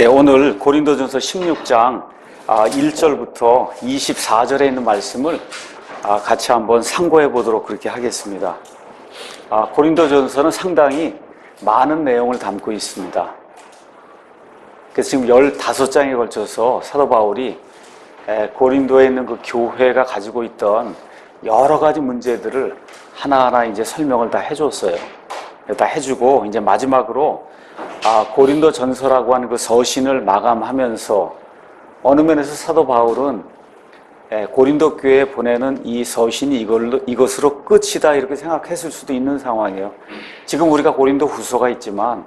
네, 오늘 고린도전서 16장 1절부터 24절에 있는 말씀을 같이 한번 상고해 보도록 그렇게 하겠습니다. 고린도전서는 상당히 많은 내용을 담고 있습니다. 그래서 지금 15장에 걸쳐서 사도 바울이 고린도에 있는 그 교회가 가지고 있던 여러 가지 문제들을 하나하나 이제 설명을 다 해줬어요. 다 해주고 이제 마지막으로 고린도 전서라고 하는 그 서신을 마감하면서 어느 면에서 사도 바울은 고린도 교회에 보내는 이 서신이 이것으로 끝이다 이렇게 생각했을 수도 있는 상황이에요. 지금 우리가 고린도 후서가 있지만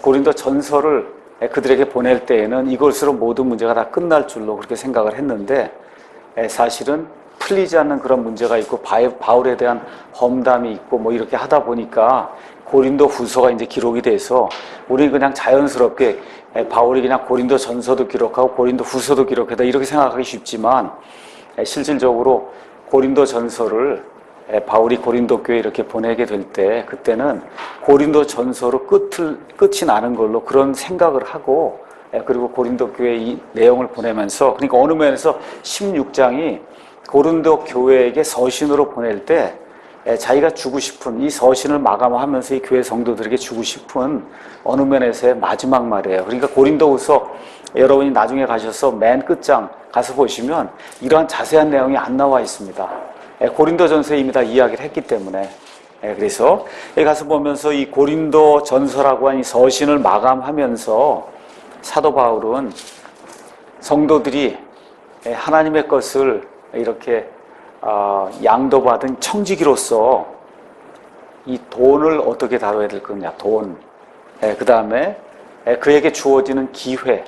고린도 전서를 그들에게 보낼 때에는 이것으로 모든 문제가 다 끝날 줄로 그렇게 생각을 했는데 사실은 풀리지 않는 그런 문제가 있고 바울에 대한 험담이 있고 뭐 이렇게 하다 보니까 고린도 후서가 이제 기록이 돼서 우리는 그냥 자연스럽게 바울이 그냥 고린도 전서도 기록하고 고린도 후서도 기록하다 이렇게 생각하기 쉽지만 실질적으로 고린도 전서를 바울이 고린도 교회에 이렇게 보내게 될 때 그때는 고린도 전서로 끝이 나는 걸로 그런 생각을 하고 그리고 고린도 교회에 이 내용을 보내면서 그러니까 어느 면에서 16장이 고린도 교회에게 서신으로 보낼 때 자기가 주고 싶은 이 서신을 마감하면서 이 교회 성도들에게 주고 싶은 어느 면에서의 마지막 말이에요. 그러니까 고린도후서 여러분이 나중에 가셔서 맨 끝장 가서 보시면 이러한 자세한 내용이 안 나와 있습니다. 고린도전서에 이미 다 이야기를 했기 때문에 그래서 여기 가서 보면서 이 고린도전서라고 하는 이 서신을 마감하면서 사도 바울은 성도들이 하나님의 것을 이렇게 양도받은 청지기로서 이 돈을 어떻게 다뤄야 될 거냐, 돈. 그 다음에 그에게 주어지는 기회,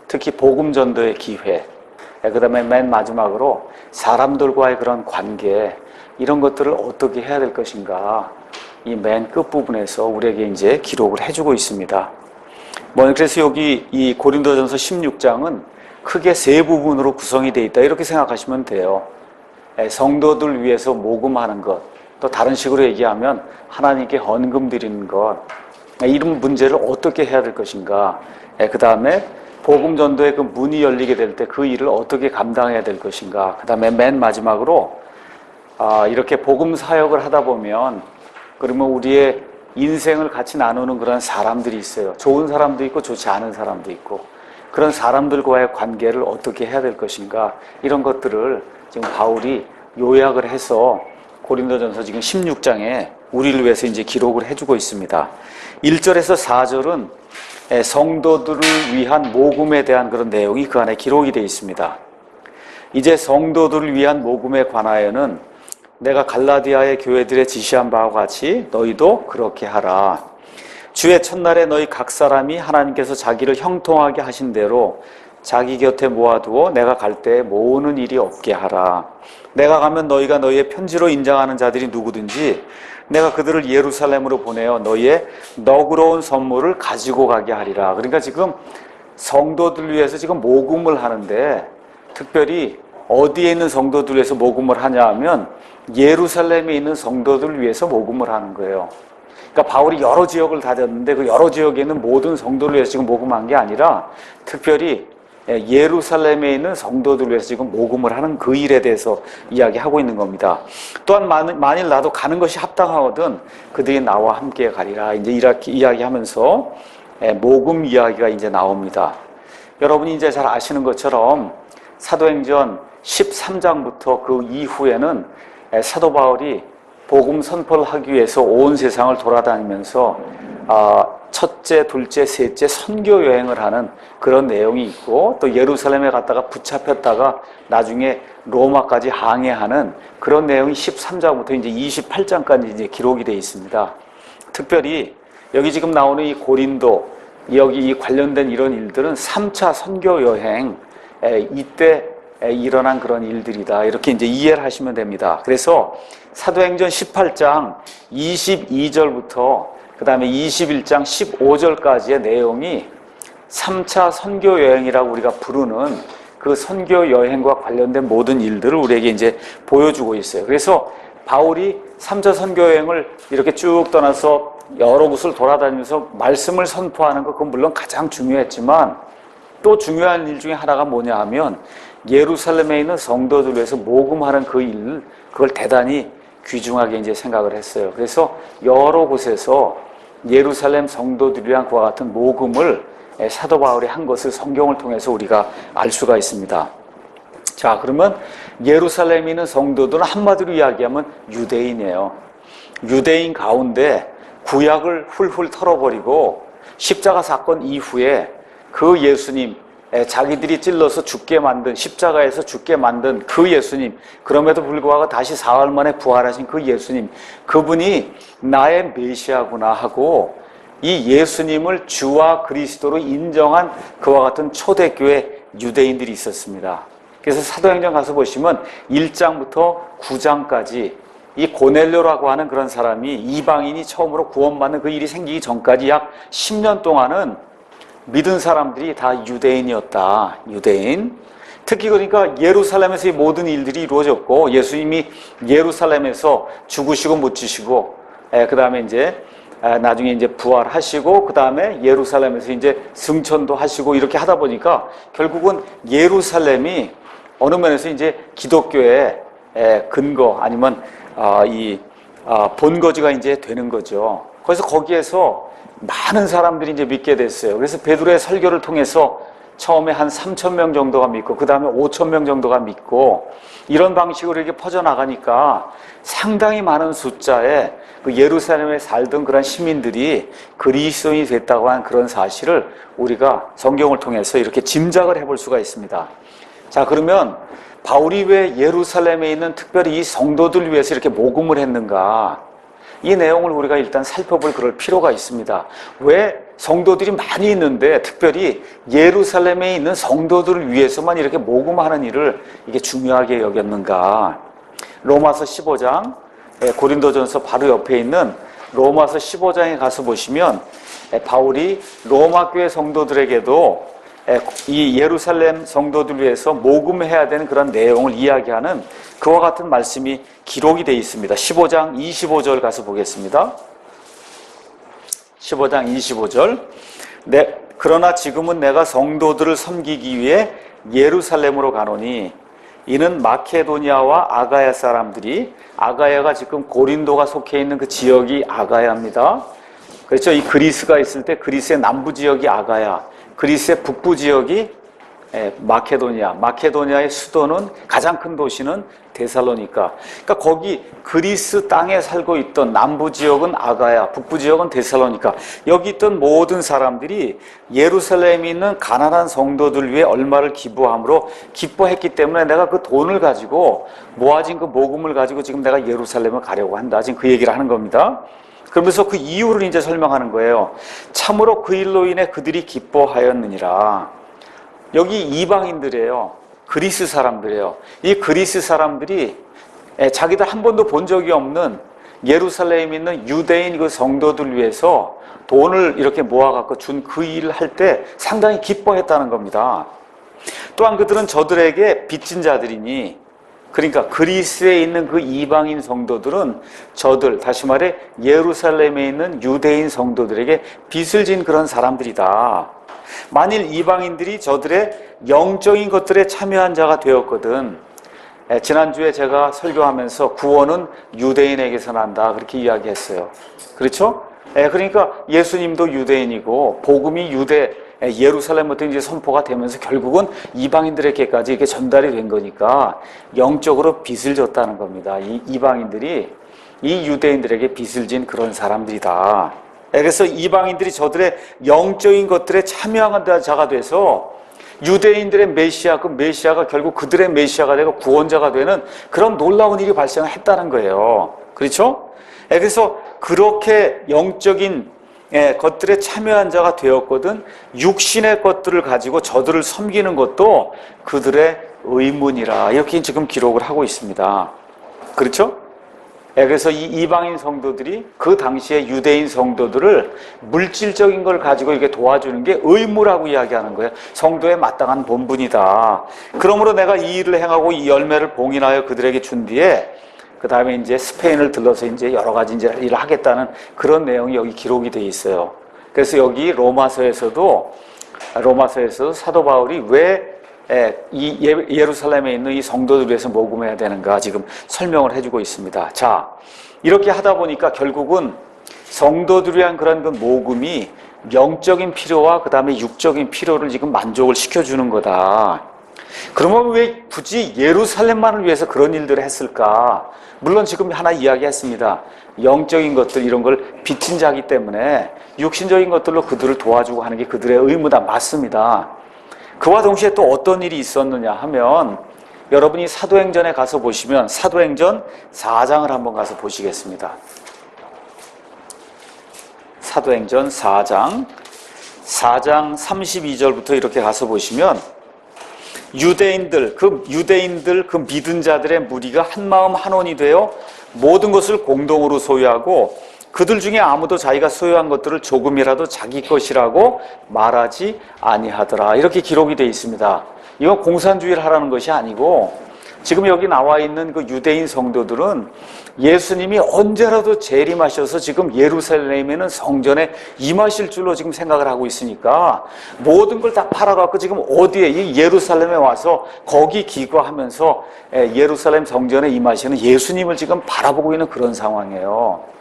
특히 복음 전도의 기회. 그 다음에 맨 마지막으로 사람들과의 그런 관계, 이런 것들을 어떻게 해야 될 것인가. 이 맨 끝부분에서 우리에게 이제 기록을 해주고 있습니다. 그래서 여기 이 고린도전서 16장은 크게 세 부분으로 구성이 되어 있다. 이렇게 생각하시면 돼요. 성도들 위해서 모금하는 것, 또 다른 식으로 얘기하면 하나님께 헌금 드리는 것, 이런 문제를 어떻게 해야 될 것인가. 그 다음에 복음 전도의 그 문이 열리게 될 때 그 일을 어떻게 감당해야 될 것인가. 그 다음에 맨 마지막으로 이렇게 복음 사역을 하다 보면 그러면 우리의 인생을 같이 나누는 그런 사람들이 있어요. 좋은 사람도 있고 좋지 않은 사람도 있고 그런 사람들과의 관계를 어떻게 해야 될 것인가. 이런 것들을 지금 바울이 요약을 해서 고린도전서 지금 16장에 우리를 위해서 이제 기록을 해주고 있습니다. 1절에서 4절은 성도들을 위한 모금에 대한 그런 내용이 그 안에 기록이 되어 있습니다. 이제 성도들을 위한 모금에 관하여는 내가 갈라디아의 교회들에 지시한 바와 같이 너희도 그렇게 하라. 주의 첫날에 너희 각 사람이 하나님께서 자기를 형통하게 하신 대로 자기 곁에 모아두어 내가 갈 때 모으는 일이 없게 하라. 내가 가면 너희가 너희의 편지로 인정하는 자들이 누구든지 내가 그들을 예루살렘으로 보내어 너희의 너그러운 선물을 가지고 가게 하리라. 그러니까 지금 성도들 위해서 지금 모금을 하는데 특별히 어디에 있는 성도들 위해서 모금을 하냐 하면 예루살렘에 있는 성도들을 위해서 모금을 하는 거예요. 그러니까 바울이 여러 지역을 다녔는데 그 여러 지역에 있는 모든 성도를 위해서 지금 모금한 게 아니라 특별히 예루살렘에 있는 성도들을 위해서 지금 모금을 하는 그 일에 대해서 이야기하고 있는 겁니다. 또한 만일 나도 가는 것이 합당하거든 그들이 나와 함께 가리라. 이제 이렇게 이야기하면서 모금 이야기가 이제 나옵니다. 여러분이 이제 잘 아시는 것처럼 사도행전 13장부터 그 이후에는 사도 바울이 복음 선포를 하기 위해서 온 세상을 돌아다니면서 첫째, 둘째, 셋째 선교 여행을 하는 그런 내용이 있고 또 예루살렘에 갔다가 붙잡혔다가 나중에 로마까지 항해하는 그런 내용이 13장부터 이제 28장까지 이제 기록이 되어 있습니다. 특별히 여기 지금 나오는 이 고린도 여기 이 관련된 이런 일들은 3차 선교 여행 이때 일어난 그런 일들이다. 이렇게 이제 이해를 하시면 됩니다. 그래서 사도행전 18장 22절부터 그 다음에 21장 15절까지의 내용이 3차 선교 여행이라고 우리가 부르는 그 선교 여행과 관련된 모든 일들을 우리에게 이제 보여주고 있어요. 그래서 바울이 3차 선교 여행을 이렇게 쭉 떠나서 여러 곳을 돌아다니면서 말씀을 선포하는 것, 그건 물론 가장 중요했지만 또 중요한 일 중에 하나가 뭐냐 하면 예루살렘에 있는 성도들 위해서 모금하는 그 일, 그걸 대단히 귀중하게 이제 생각을 했어요. 그래서 여러 곳에서 예루살렘 성도들을 위한 그와 같은 모금을 사도 바울이 한 것을 성경을 통해서 우리가 알 수가 있습니다. 자, 그러면 예루살렘에 있는 성도들은 한마디로 이야기하면 유대인이에요. 유대인 가운데 구약을 훌훌 털어버리고 십자가 사건 이후에 그 예수님, 자기들이 찔러서 죽게 만든, 십자가에서 죽게 만든 그 예수님, 그럼에도 불구하고 다시 사흘 만에 부활하신 그 예수님, 그분이 나의 메시아구나 하고 이 예수님을 주와 그리스도로 인정한 그와 같은 초대교회 유대인들이 있었습니다. 그래서 사도행전 가서 보시면 1장부터 9장까지 이 고넬료라고 하는 그런 사람이 이방인이 처음으로 구원받는 그 일이 생기기 전까지 약 10년 동안은 믿은 사람들이 다 유대인이었다. 유대인. 특히 그러니까 예루살렘에서 이 모든 일들이 이루어졌고 예수님이 예루살렘에서 죽으시고 묻히시고 그 다음에 이제 나중에 이제 부활하시고 그 다음에 예루살렘에서 이제 승천도 하시고 이렇게 하다 보니까 결국은 예루살렘이 어느 면에서 이제 기독교의 근거 아니면 이 본거지가 이제 되는 거죠. 그래서 거기에서 많은 사람들이 이제 믿게 됐어요. 그래서 베드로의 설교를 통해서 처음에 한 3,000명 정도가 믿고 그 다음에 5,000명 정도가 믿고 이런 방식으로 이렇게 퍼져나가니까 상당히 많은 숫자의 그 예루살렘에 살던 그런 시민들이 그리스도인이 됐다고 하는 그런 사실을 우리가 성경을 통해서 이렇게 짐작을 해볼 수가 있습니다. 자, 그러면 바울이 왜 예루살렘에 있는 특별히 이 성도들을 위해서 이렇게 모금을 했는가? 이 내용을 우리가 일단 살펴볼 그럴 필요가 있습니다. 왜 성도들이 많이 있는데 특별히 예루살렘에 있는 성도들을 위해서만 이렇게 모금하는 일을 이게 중요하게 여겼는가? 로마서 15장, 고린도전서 바로 옆에 있는 로마서 15장에 가서 보시면 바울이 로마 교회 성도들에게도 이 예루살렘 성도들 위해서 모금해야 되는 그런 내용을 이야기하는 그와 같은 말씀이 기록이 되어 있습니다. 15장 25절 가서 보겠습니다. 15장 25절. 그러나 지금은 내가 성도들을 섬기기 위해 예루살렘으로 가노니 이는 마케도니아와 아가야 사람들이, 아가야가 지금 고린도가 속해 있는 그 지역이 아가야입니다. 그렇죠. 이 그리스가 있을 때 그리스의 남부 지역이 아가야, 그리스의 북부 지역이 마케도니아. 마케도니아의 수도는, 가장 큰 도시는 데살로니가. 그러니까 거기 그리스 땅에 살고 있던 남부 지역은 아가야, 북부 지역은 데살로니가. 여기 있던 모든 사람들이 예루살렘에 있는 가난한 성도들 위해 얼마를 기부함으로 기뻐했기 때문에 내가 그 돈을 가지고 모아진 그 모금을 가지고 지금 내가 예루살렘을 가려고 한다. 지금 그 얘기를 하는 겁니다. 그러면서 그 이유를 이제 설명하는 거예요. 참으로 그 일로 인해 그들이 기뻐하였느니라. 여기 이방인들이에요. 그리스 사람들이에요. 이 그리스 사람들이 자기들 한 번도 본 적이 없는 예루살렘에 있는 유대인 그 성도들 위해서 돈을 이렇게 모아갖고 준 그 일을 할 때 상당히 기뻐했다는 겁니다. 또한 그들은 저들에게 빚진 자들이니, 그러니까 그리스에 있는 그 이방인 성도들은 저들, 다시 말해 예루살렘에 있는 유대인 성도들에게 빚을 진 그런 사람들이다. 만일 이방인들이 저들의 영적인 것들에 참여한 자가 되었거든, 지난주에 제가 설교하면서 구원은 유대인에게서 난다 그렇게 이야기했어요. 그렇죠? 그러니까 예수님도 유대인이고 복음이 예루살렘부터 이제 선포가 되면서 결국은 이방인들에게까지 이렇게 전달이 된 거니까 영적으로 빚을 졌다는 겁니다. 이 이방인들이 이 유대인들에게 빚을 진 그런 사람들이다. 그래서 이방인들이 저들의 영적인 것들에 참여한 자가 돼서 유대인들의 메시아, 그 메시아가 결국 그들의 메시아가 되고 구원자가 되는 그런 놀라운 일이 발생했다는 거예요. 그렇죠? 그래서 그렇게 영적인 것들에 참여한 자가 되었거든 육신의 것들을 가지고 저들을 섬기는 것도 그들의 의문이라, 이렇게 지금 기록을 하고 있습니다. 그렇죠? 그래서 이 이방인 성도들이 그 당시에 유대인 성도들을 물질적인 걸 가지고 이렇게 도와주는 게 의무라고 이야기하는 거예요. 성도의 마땅한 본분이다. 그러므로 내가 이 일을 행하고 이 열매를 봉인하여 그들에게 준 뒤에 그 다음에 이제 스페인을 들러서 이제 여러 가지 이제 일을 하겠다는 그런 내용이 여기 기록이 되어 있어요. 그래서 여기 로마서에서도 사도 바울이 왜 이 예루살렘에 있는 이 성도들 위해서 모금해야 되는가 지금 설명을 해주고 있습니다. 자, 이렇게 하다 보니까 결국은 성도들을 위한 그런 그 모금이 영적인 필요와 그 다음에 육적인 필요를 지금 만족을 시켜주는 거다. 그러면 왜 굳이 예루살렘만을 위해서 그런 일들을 했을까? 물론 지금 하나 이야기했습니다. 영적인 것들 이런 걸 빚진 자기 때문에 육신적인 것들로 그들을 도와주고 하는 게 그들의 의무다. 맞습니다. 그와 동시에 또 어떤 일이 있었느냐 하면 여러분이 사도행전에 가서 보시면 사도행전 4장을 한번 가서 보시겠습니다. 사도행전 4장 32절부터 이렇게 가서 보시면 유대인들 그 믿은 자들의 무리가 한마음 한원이 되어 모든 것을 공동으로 소유하고 그들 중에 아무도 자기가 소유한 것들을 조금이라도 자기 것이라고 말하지 아니하더라. 이렇게 기록이 되어 있습니다. 이건 공산주의를 하라는 것이 아니고 지금 여기 나와 있는 그 유대인 성도들은 예수님이 언제라도 재림하셔서 지금 예루살렘에는 성전에 임하실 줄로 지금 생각을 하고 있으니까 모든 걸 다 팔아갖고 지금 어디에 이 예루살렘에 와서 거기 기거하면서 예루살렘 성전에 임하시는 예수님을 지금 바라보고 있는 그런 상황이에요.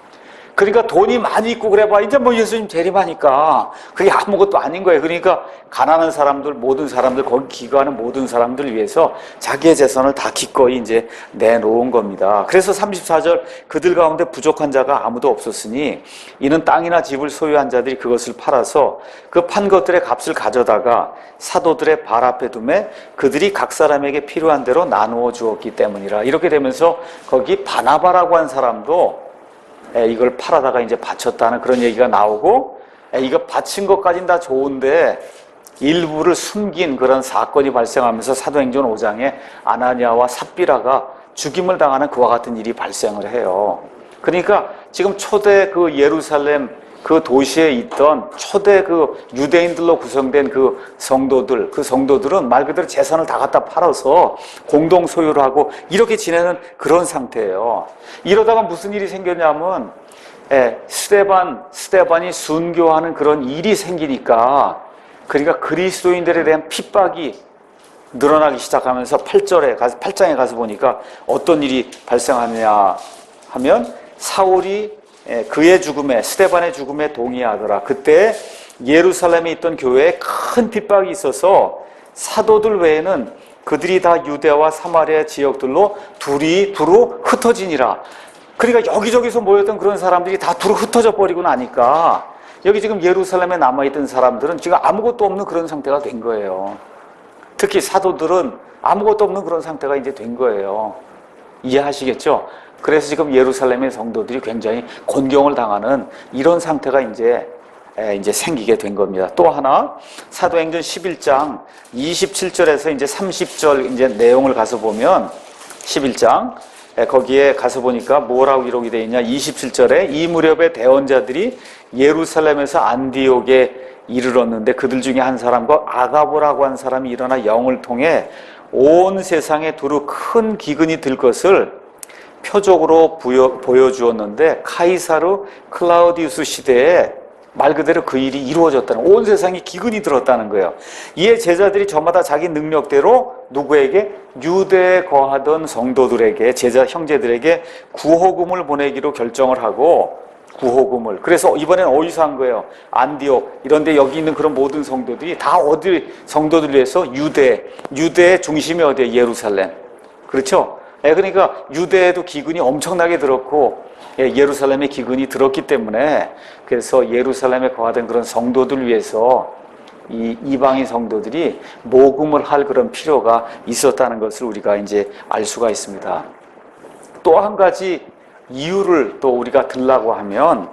그러니까 돈이 많이 있고 그래봐 이제 뭐 예수님 재림하니까 그게 아무것도 아닌 거예요. 그러니까 가난한 사람들 모든 사람들 거기 기거하는 모든 사람들을 위해서 자기의 재산을 다 기꺼이 이제 내놓은 겁니다. 그래서 34절 그들 가운데 부족한 자가 아무도 없었으니 이는 땅이나 집을 소유한 자들이 그것을 팔아서 그 판 것들의 값을 가져다가 사도들의 발 앞에 두매 그들이 각 사람에게 필요한 대로 나누어 주었기 때문이라. 이렇게 되면서 거기 바나바라고 한 사람도 이걸 팔아다가 이제 바쳤다는 그런 얘기가 나오고 이거 바친 것까지는 다 좋은데 일부를 숨긴 그런 사건이 발생하면서 사도행전 5장에 아나니아와 삽비라가 죽임을 당하는 그와 같은 일이 발생을 해요. 그러니까 지금 초대 그 예루살렘 그 도시에 있던 초대 그 유대인들로 구성된 그 성도들은 말 그대로 재산을 다 갖다 팔아서 공동 소유를 하고 이렇게 지내는 그런 상태예요. 이러다가 무슨 일이 생겼냐면 스데반이 순교하는 그런 일이 생기니까 그러니까 그리스도인들에 대한 핍박이 늘어나기 시작하면서 8장에 가서 보니까 어떤 일이 발생하느냐 하면 사울이 그의 죽음에 스데반의 죽음에 동의하더라. 그때 예루살렘에 있던 교회에 큰 핍박이 있어서 사도들 외에는 그들이 다 유대와 사마리아 지역들로 두루 흩어지니라. 그러니까 여기저기서 모였던 그런 사람들이 다 두루 흩어져 버리고 나니까 여기 지금 예루살렘에 남아있던 사람들은 지금 아무것도 없는 그런 상태가 된 거예요. 특히 사도들은 아무것도 없는 그런 상태가 이제 된 거예요. 이해하시겠죠? 그래서 지금 예루살렘의 성도들이 굉장히 곤경을 당하는 이런 상태가 이제 생기게 된 겁니다. 또 하나 사도행전 11장 27절에서 이제 30절 이제 내용을 가서 보면 11장 거기에 가서 보니까 뭐라고 기록이 되어 있냐? 27절에 이 무렵에 대언자들이 예루살렘에서 안디옥에 이르렀는데 그들 중에 한 사람과 아가보라고 한 사람이 일어나 영을 통해 온 세상에 두루 큰 기근이 들 것을 표적으로 보여주었는데 카이사르 클라우디우스 시대에 말 그대로 그 일이 이루어졌다는, 온 세상에 기근이 들었다는 거예요. 이에 제자들이 저마다 자기 능력대로 누구에게? 유대에 거하던 성도들에게, 제자 형제들에게 구호금을 보내기로 결정을 하고, 구호금을. 그래서 이번엔 어디서 한 거예요? 안디옥 이런데 여기 있는 그런 모든 성도들이 다 어디 성도들 위해서 유대의 중심이 어디예요? 예루살렘. 그렇죠? 그러니까 유대에도 기근이 엄청나게 들었고 예루살렘에 기근이 들었기 때문에 그래서 예루살렘에 거하던 그런 성도들 위해서 이 이방인 성도들이 모금을 할 그런 필요가 있었다는 것을 우리가 이제 알 수가 있습니다. 또 한 가지 이유를 또 우리가 들라고 하면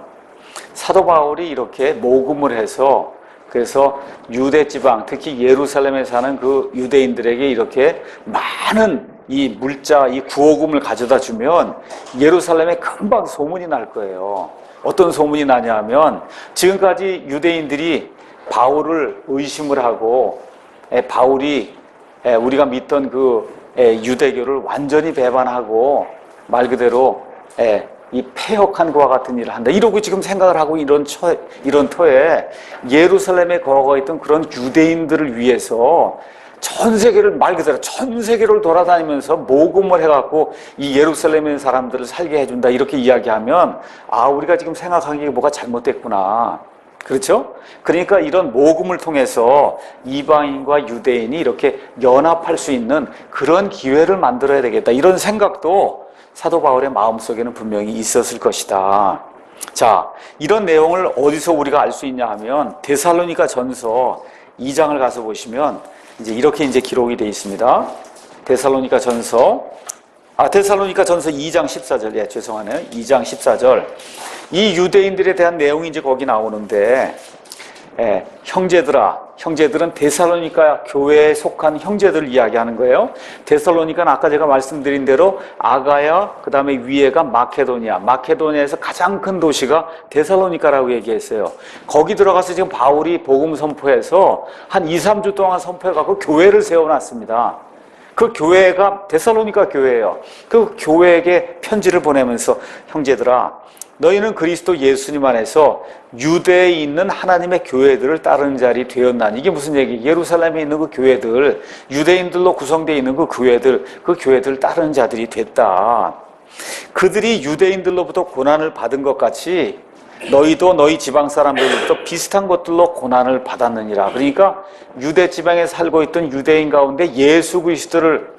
사도 바울이 이렇게 모금을 해서 그래서 유대 지방 특히 예루살렘에 사는 그 유대인들에게 이렇게 많은 이 물자, 이 구호금을 가져다 주면 예루살렘에 금방 소문이 날 거예요. 어떤 소문이 나냐면 지금까지 유대인들이 바울을 의심을 하고 바울이 우리가 믿던 그 유대교를 완전히 배반하고 말 그대로 이 패역한 것과 같은 일을 한다. 이러고 지금 생각을 하고 이런 터에 예루살렘에 걸어가 있던 그런 유대인들을 위해서 전 세계를 말 그대로 전 세계를 돌아다니면서 모금을 해갖고 이 예루살렘에 있는 사람들을 살게 해준다. 이렇게 이야기하면 우리가 지금 생각하기에 뭐가 잘못됐구나. 그렇죠? 그러니까 이런 모금을 통해서 이방인과 유대인이 이렇게 연합할 수 있는 그런 기회를 만들어야 되겠다. 이런 생각도 사도 바울의 마음속에는 분명히 있었을 것이다. 자, 이런 내용을 어디서 우리가 알 수 있냐 하면 데살로니가 전서 2장을 가서 보시면 이렇게 기록이 되어 있습니다. 데살로니가 전서 2장 14절. 죄송하네요. 2장 14절. 이 유대인들에 대한 내용이 거기 나오는데, 형제들은 데살로니가 교회에 속한 형제들을 이야기하는 거예요. 데살로니가는 아까 제가 말씀드린 대로 아가야, 그 다음에 위에가 마케도니아에서 가장 큰 도시가 데살로니가라고 얘기했어요. 거기 들어가서 지금 바울이 복음 선포해서 한 2, 3주 동안 선포해갖고 교회를 세워놨습니다. 그 교회가 데살로니가 교회예요. 그 교회에게 편지를 보내면서 형제들아, 너희는 그리스도 예수님 안에서 유대에 있는 하나님의 교회들을 따르는 자리 되었나니. 이게 무슨 얘기? 예루살렘에 있는 그 교회들, 유대인들로 구성되어 있는 그 교회들 따르는 자들이 됐다. 그들이 유대인들로부터 고난을 받은 것 같이 너희도 너희 지방 사람들로부터 비슷한 것들로 고난을 받았느니라. 그러니까 유대 지방에 살고 있던 유대인 가운데 예수 그리스도를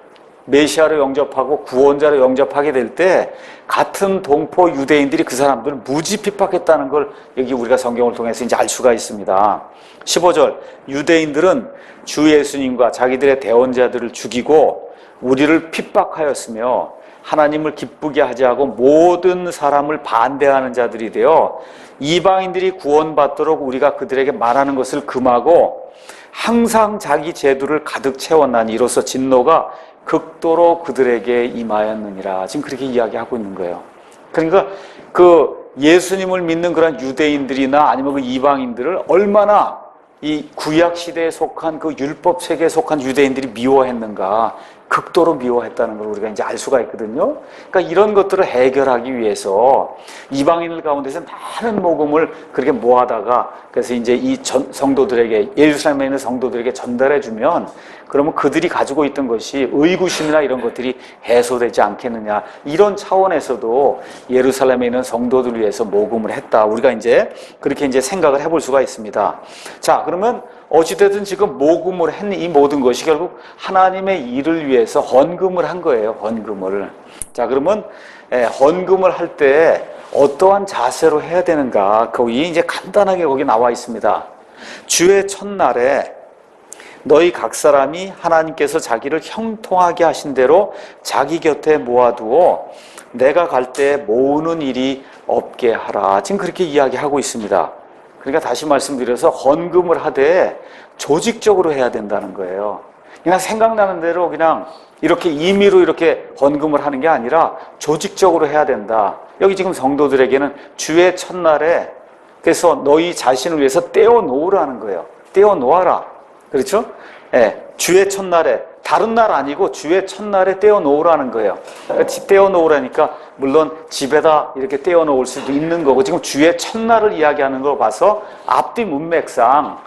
메시아로 영접하고 구원자로 영접하게 될 때 같은 동포 유대인들이 그 사람들을 무지 핍박했다는 걸 여기 우리가 성경을 통해서 알 수가 있습니다. 15절. 유대인들은 주 예수님과 자기들의 대언자들을 죽이고 우리를 핍박하였으며 하나님을 기쁘게 하지 않고 모든 사람을 반대하는 자들이 되어 이방인들이 구원받도록 우리가 그들에게 말하는 것을 금하고 항상 자기 제도를 가득 채웠나니 이로써 진노가 극도로 그들에게 임하였느니라. 지금 그렇게 이야기하고 있는 거예요. 그러니까 그 예수님을 믿는 그런 유대인들이나 아니면 그 이방인들을 얼마나 이 구약 시대에 속한 그 율법 세계에 속한 유대인들이 미워했는가, 극도로 미워했다는 걸 우리가 알 수가 있거든요. 그러니까 이런 것들을 해결하기 위해서 이방인들 가운데서 많은 모금을 그렇게 모아다가 그래서 이 성도들에게, 예루살렘에 있는 성도들에게 전달해주면 그러면 그들이 가지고 있던 것이 의구심이나 이런 것들이 해소되지 않겠느냐. 이런 차원에서도 예루살렘에 있는 성도들을 위해서 모금을 했다. 우리가 그렇게 생각을 해볼 수가 있습니다. 자, 그러면 어찌됐든 지금 모금을 했는 이 모든 것이 결국 하나님의 일을 위해서 헌금을 한 거예요. 헌금을. 자, 그러면 헌금을 할 때 어떠한 자세로 해야 되는가? 거기 간단하게 거기 나와 있습니다. 주의 첫날에 너희 각 사람이 하나님께서 자기를 형통하게 하신 대로 자기 곁에 모아두어 내가 갈 때 모으는 일이 없게 하라. 지금 그렇게 이야기하고 있습니다. 그러니까 다시 말씀드려서 헌금을 하되 조직적으로 해야 된다는 거예요. 그냥 생각나는 대로 그냥 이렇게 임의로 이렇게 헌금을 하는 게 아니라 조직적으로 해야 된다. 여기 지금 성도들에게는 주의 첫날에 그래서 너희 자신을 위해서 떼어 놓으라는 거예요. 떼어 놓아라. 그렇죠? 주의 첫날에, 다른 날 아니고 주의 첫날에 떼어 놓으라는 거예요. 떼어 놓으라니까 물론 집에다 이렇게 떼어 놓을 수도 있는 거고, 지금 주의 첫날을 이야기하는 걸 봐서 앞뒤 문맥상,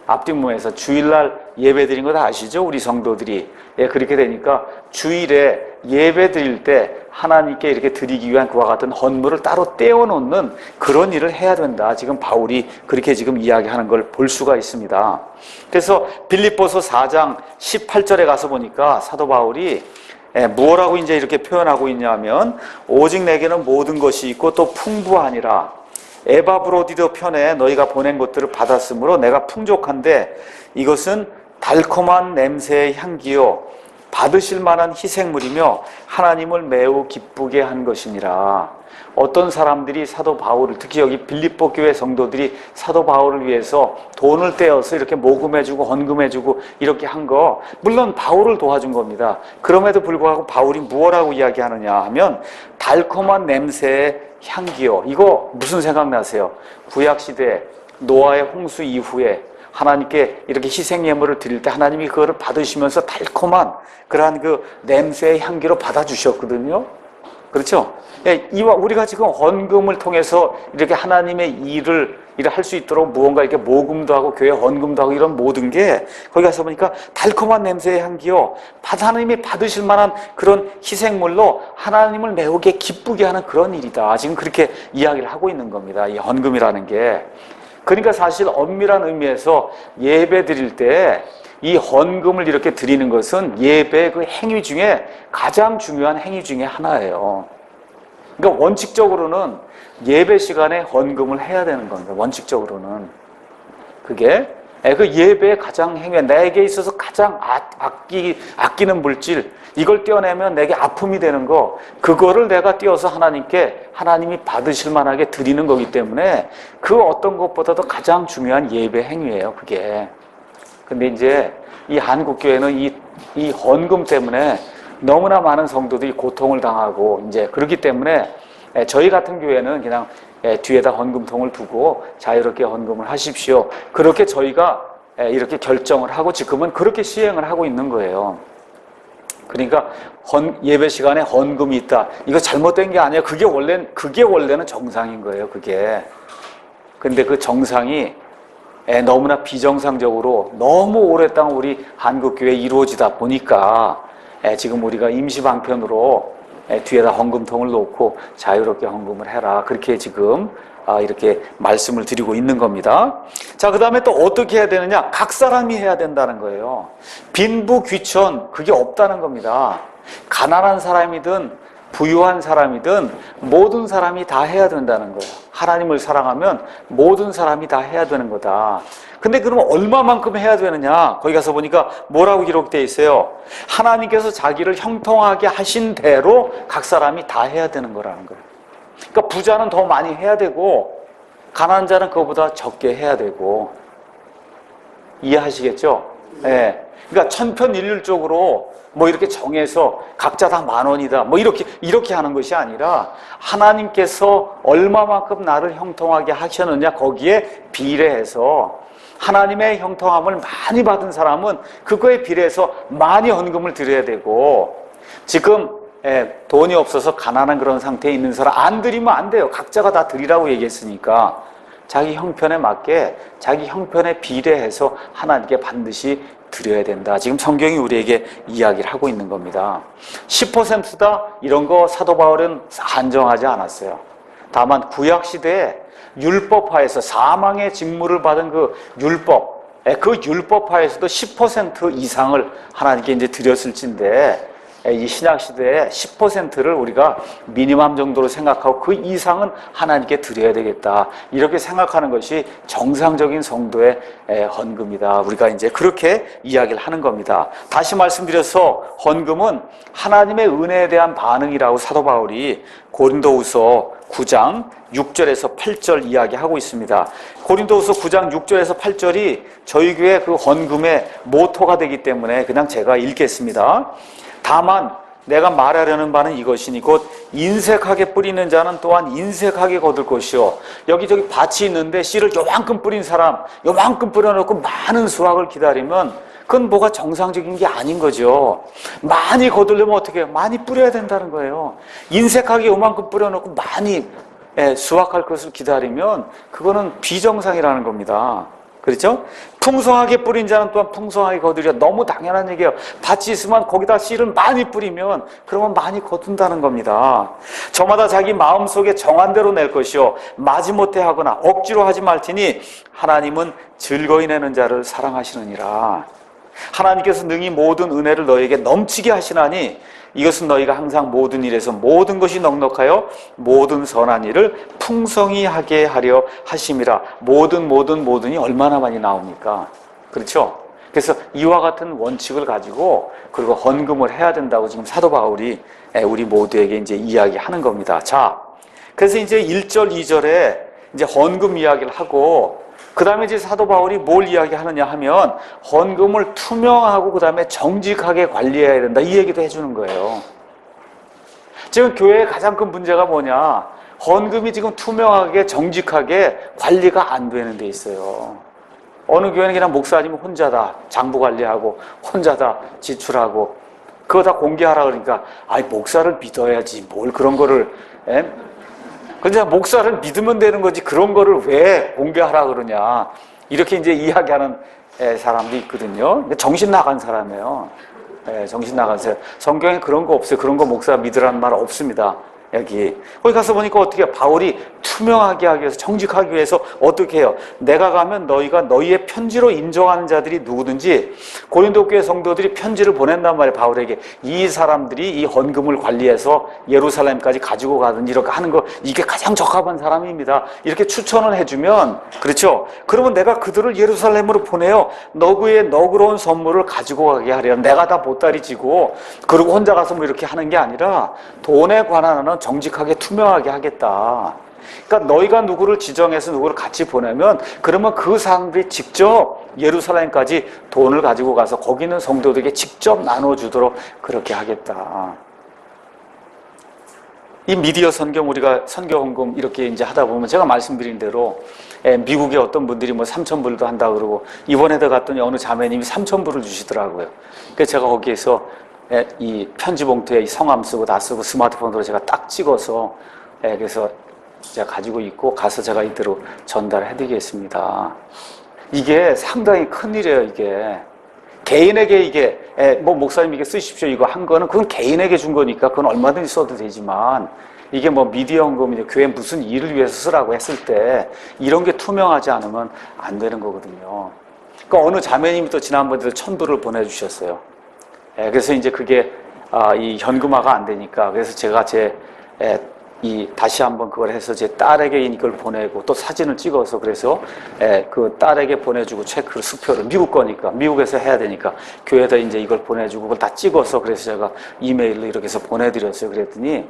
앞뒤 문맥에서 주일날 예배 드린 거 다 아시죠? 우리 성도들이. 그렇게 되니까 주일에 예배 드릴 때 하나님께 이렇게 드리기 위한 그와 같은 헌물을 따로 떼어 놓는 그런 일을 해야 된다. 지금 바울이 그렇게 지금 이야기하는 걸 볼 수가 있습니다. 그래서 빌립보서 4장 18절에 가서 보니까 사도 바울이 뭐라고 이렇게 표현하고 있냐면, 오직 내게는 모든 것이 있고 또 풍부하니라. 에바브로디도 편에 너희가 보낸 것들을 받았으므로 내가 풍족한데 이것은 달콤한 냄새의 향기요 받으실 만한 희생물이며 하나님을 매우 기쁘게 한 것이니라. 어떤 사람들이 사도 바울을, 특히 여기 빌립보 교회 성도들이 사도 바울을 위해서 돈을 떼어서 이렇게 모금해주고 헌금해주고 이렇게 한 거, 물론 바울을 도와준 겁니다. 그럼에도 불구하고 바울이 무엇라고 이야기하느냐 하면 달콤한 냄새의 향기요. 이거 무슨 생각나세요? 구약시대 노아의 홍수 이후에 하나님께 이렇게 희생 예물을 드릴 때 하나님이 그거를 받으시면서 달콤한 그러한 그 냄새의 향기로 받아주셨거든요. 그렇죠? 예, 이와 우리가 지금 헌금을 통해서 이렇게 하나님의 일을 할 수 있도록 무언가 이렇게 모금도 하고 교회 헌금도 하고 이런 모든 게 거기 가서 보니까 달콤한 냄새의 향기요. 하나님이 받으실 만한 그런 희생물로 하나님을 매우 기쁘게 하는 그런 일이다. 지금 그렇게 이야기를 하고 있는 겁니다. 이 헌금이라는 게. 그러니까 사실 엄밀한 의미에서 예배 드릴 때 이 헌금을 이렇게 드리는 것은 예배의 그 행위 중에 가장 중요한 행위 중에 하나예요. 그러니까 원칙적으로는 예배 시간에 헌금을 해야 되는 겁니다. 원칙적으로는. 그게 그 예배의 가장 행위, 내게 있어서 가장 아끼는 물질, 이걸 떼어내면 내게 아픔이 되는 거, 그거를 내가 떼어서 하나님께 하나님이 받으실 만하게 드리는 거기 때문에 그 어떤 것보다도 가장 중요한 예배 행위예요, 그게. 근데 이제 이 한국교회는 이 헌금 때문에 너무나 많은 성도들이 고통을 당하고 이제 그렇기 때문에 저희 같은 교회는 그냥 뒤에다 헌금통을 두고 자유롭게 헌금을 하십시오. 그렇게 저희가 이렇게 결정을 하고 지금은 그렇게 시행을 하고 있는 거예요. 그러니까 예배 시간에 헌금이 있다. 이거 잘못된 게 아니에요. 그게 원래는 정상인 거예요. 그게. 근데 그 정상이 너무나 비정상적으로 너무 오랫동안 우리 한국교회에 이루어지다 보니까 지금 우리가 임시방편으로 뒤에다 헌금통을 놓고 자유롭게 헌금을 해라. 그렇게 지금 이렇게 말씀을 드리고 있는 겁니다. 자, 그 다음에 또 어떻게 해야 되느냐? 각 사람이 해야 된다는 거예요. 빈부귀천, 그게 없다는 겁니다. 가난한 사람이든 부유한 사람이든 모든 사람이 다 해야 된다는 거예요. 하나님을 사랑하면 모든 사람이 다 해야 되는 거다. 근데 그럼 얼마만큼 해야 되느냐? 거기 가서 보니까 뭐라고 기록되어 있어요? 하나님께서 자기를 형통하게 하신 대로 각 사람이 다 해야 되는 거라는 거예요. 그러니까 부자는 더 많이 해야 되고 가난한 자는 그거보다 적게 해야 되고. 이해하시겠죠? 네. 그러니까 천편일률적으로 뭐 이렇게 정해서 각자 다 10,000원이다 뭐 이렇게 하는 것이 아니라 하나님께서 얼마만큼 나를 형통하게 하셨느냐 거기에 비례해서 하나님의 형통함을 많이 받은 사람은 그거에 비례해서 많이 헌금을 드려야 되고, 지금 돈이 없어서 가난한 그런 상태에 있는 사람 안 드리면 안 돼요. 각자가 다 드리라고 얘기했으니까 자기 형편에 맞게 자기 형편에 비례해서 하나님께 반드시 드려야 된다. 지금 성경이 우리에게 이야기를 하고 있는 겁니다. 10%다 이런 거 사도 바울은 한정하지 않았어요. 다만 구약시대에 율법화에서 사망의 직무를 받은 그 율법화에서도 10% 이상을 하나님께 이제 드렸을진데, 이 신약시대에 10%를 우리가 미니멈 정도로 생각하고 그 이상은 하나님께 드려야 되겠다. 이렇게 생각하는 것이 정상적인 성도의 헌금이다. 우리가 이제 그렇게 이야기를 하는 겁니다. 다시 말씀드려서 헌금은 하나님의 은혜에 대한 반응이라고 사도 바울이 고린도후서 9장 6절에서 8절 이야기하고 있습니다. 고린도후서 9장 6절에서 8절이 저희 교회 그 헌금의 모토가 되기 때문에 그냥 제가 읽겠습니다. 다만 내가 말하려는 바는 이것이니 곧 인색하게 뿌리는 자는 또한 인색하게 거둘 것이요, 여기저기 밭이 있는데 씨를 요만큼 뿌린 사람 요만큼 뿌려놓고 많은 수확을 기다리면 그건 뭐가 정상적인 게 아닌 거죠. 많이 거두려면 어떻게 해요? 많이 뿌려야 된다는 거예요. 인색하게 요만큼 뿌려놓고 많이 수확할 것을 기다리면 그거는 비정상이라는 겁니다. 그렇죠? 풍성하게 뿌린 자는 또한 풍성하게 거두려. 너무 당연한 얘기예요. 밭이 있으면 거기다 씨를 많이 뿌리면 그러면 많이 거둔다는 겁니다. 저마다 자기 마음속에 정한 대로 낼 것이요 마지못해 하거나 억지로 하지 말지니 하나님은 즐거이 내는 자를 사랑하시느니라. 하나님께서 능히 모든 은혜를 너에게 넘치게 하시나니 이것은 너희가 항상 모든 일에서 모든 것이 넉넉하여 모든 선한 일을 풍성히 하게 하려 하심이라. 모든이 얼마나 많이 나옵니까? 그렇죠? 그래서 이와 같은 원칙을 가지고 그리고 헌금을 해야 된다고 지금 사도 바울이 우리 모두에게 이제 이야기하는 겁니다. 자, 그래서 이제 1절, 2절에 이제 헌금 이야기를 하고 그 다음에 이제 사도 바울이 뭘 이야기하느냐 하면 헌금을 투명하고 그 다음에 정직하게 관리해야 된다, 이 얘기도 해주는 거예요. 지금 교회의 가장 큰 문제가 뭐냐? 헌금이 지금 투명하게 정직하게 관리가 안 되는 데 있어요. 어느 교회는 그냥 목사님은 혼자다 장부 관리하고 혼자다 지출하고 그거 다 공개하라 그러니까, 아이, 목사를 믿어야지. 뭘 그런 거를, 예? 근데 목사를 믿으면 되는 거지. 그런 거를 왜 공개하라 그러냐. 이렇게 이제 이야기하는 사람도 있거든요. 정신 나간 사람이에요. 정신 나간 사람. 성경에 그런 거 없어요. 그런 거 목사 믿으라는 말 없습니다. 여기. 거기 가서 보니까 어떻게 해요? 바울이 투명하게 하기 위해서, 정직하기 위해서 어떻게 해요? 내가 가면 너희가 너희의 편지로 인정하는 자들이 누구든지 고린도 교회 성도들이 편지를 보낸단 말이에요. 바울에게. 이 사람들이 이 헌금을 관리해서 예루살렘까지 가지고 가든지 이렇게 하는 거, 이게 가장 적합한 사람입니다. 이렇게 추천을 해주면, 그렇죠? 그러면 내가 그들을 예루살렘으로 보내요. 너그의 너그러운 선물을 가지고 가게 하려. 내가 다 보따리 지고 그리고 혼자 가서 뭐 이렇게 하는 게 아니라 돈에 관한 하는 정직하게 투명하게 하겠다. 그러니까 너희가 누구를 지정해서 누구를 같이 보내면 그러면 그 사람들이 직접 예루살렘까지 돈을 가지고 가서 거기 있는 성도들에게 직접 나눠주도록 그렇게 하겠다. 이 미디어 선경, 우리가 선교 헌금 이렇게 이제 하다 보면 제가 말씀드린 대로 미국의 어떤 분들이 뭐 3,000불도 한다 그러고 이번에도 갔더니 어느 자매님이 3,000불을 주시더라고요. 그래서 제가 거기에서 이 편지 봉투에 이 성함 쓰고 다 쓰고 스마트폰으로 제가 딱 찍어서 그래서 제가 가지고 있고 가서 제가 이대로 전달해 드리겠습니다. 이게 상당히 큰일이에요. 이게 개인에게 이게 뭐 목사님 이게 쓰십시오 이거 한 거는 그건 개인에게 준 거니까 그건 얼마든지 써도 되지만 이게 뭐 미디어 헌금이 교회 무슨 일을 위해서 쓰라고 했을 때 이런 게 투명하지 않으면 안 되는 거거든요. 그러니까 어느 자매님이 또 지난번에도 1,000불을 보내주셨어요. 그래서 이제 그게 이 현금화가 안 되니까 그래서 제가 다시 한번 그걸 해서 제 딸에게 이걸 보내고 또 사진을 찍어서 그래서 그 딸에게 보내주고 체크를 수표를 미국 거니까 미국에서 해야 되니까 교회에다 이제 이걸 보내주고 그걸 다 찍어서 그래서 제가 이메일로 이렇게 해서 보내드렸어요. 그랬더니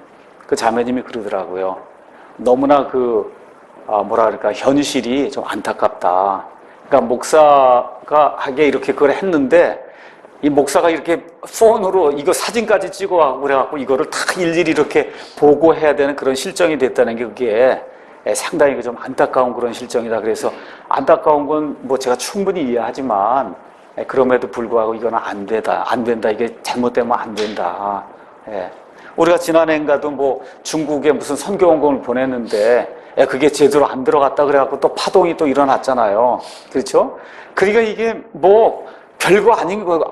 그 자매님이 그러더라고요. 너무나 뭐라 그럴까 현실이 좀 안타깝다. 그러니까 목사가 하게 이렇게 그걸 했는데 이 목사가 이렇게 폰으로 이거 사진까지 찍어가고 그래갖고 이거를 다 일일이 이렇게 보고해야 되는 그런 실정이 됐다는 게 그게 상당히 좀 안타까운 그런 실정이다. 그래서 안타까운 건 뭐 제가 충분히 이해하지만 그럼에도 불구하고 이거는 안 된다. 이게 잘못되면 안 된다. 우리가 지난해인가도 뭐 중국에 무슨 선교 헌금을 보냈는데 그게 제대로 안 들어갔다 그래갖고 또 파동이 또 일어났잖아요. 그렇죠? 그러니까 이게 뭐 별거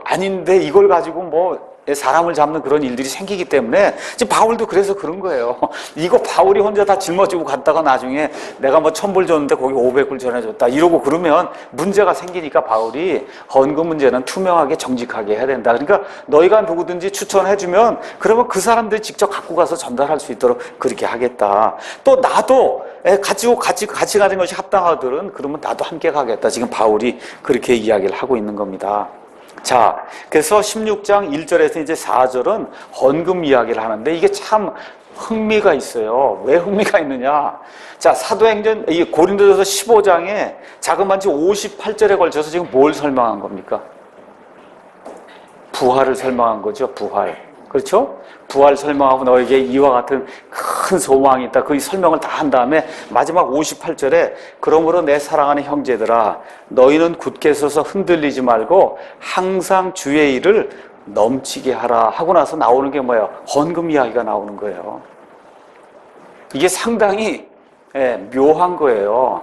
아닌데 이걸 가지고 뭐 사람을 잡는 그런 일들이 생기기 때문에 지금 바울도 그래서 그런 거예요. 이거 바울이 혼자 다 짊어지고 갔다가 나중에 내가 뭐 1,000불 줬는데 거기 500불 전해줬다 이러고 그러면 문제가 생기니까 바울이 헌금 문제는 투명하게 정직하게 해야 된다. 그러니까 너희가 누구든지 추천해주면 그러면 그 사람들이 직접 갖고 가서 전달할 수 있도록 그렇게 하겠다. 또 나도 같이 가는 것이 합당하거든. 그러면 나도 함께 가겠다. 지금 바울이 그렇게 이야기를 하고 있는 겁니다. 자, 그래서 16장 1절에서 이제 4절은 헌금 이야기를 하는데 이게 참 흥미가 있어요. 왜 흥미가 있느냐? 자, 사도행전 이 고린도전서 15장에 자그마치 58절에 걸쳐서 지금 뭘 설명한 겁니까? 부활을 설명한 거죠. 부활. 그렇죠? 부활 설명하고 너에게 이와 같은 큰 소망이 있다. 그 설명을 다 한 다음에 마지막 58절에 그러므로 내 사랑하는 형제들아 너희는 굳게 서서 흔들리지 말고 항상 주의 일을 넘치게 하라 하고 나서 나오는 게 뭐예요? 헌금 이야기가 나오는 거예요. 이게 상당히 묘한 거예요.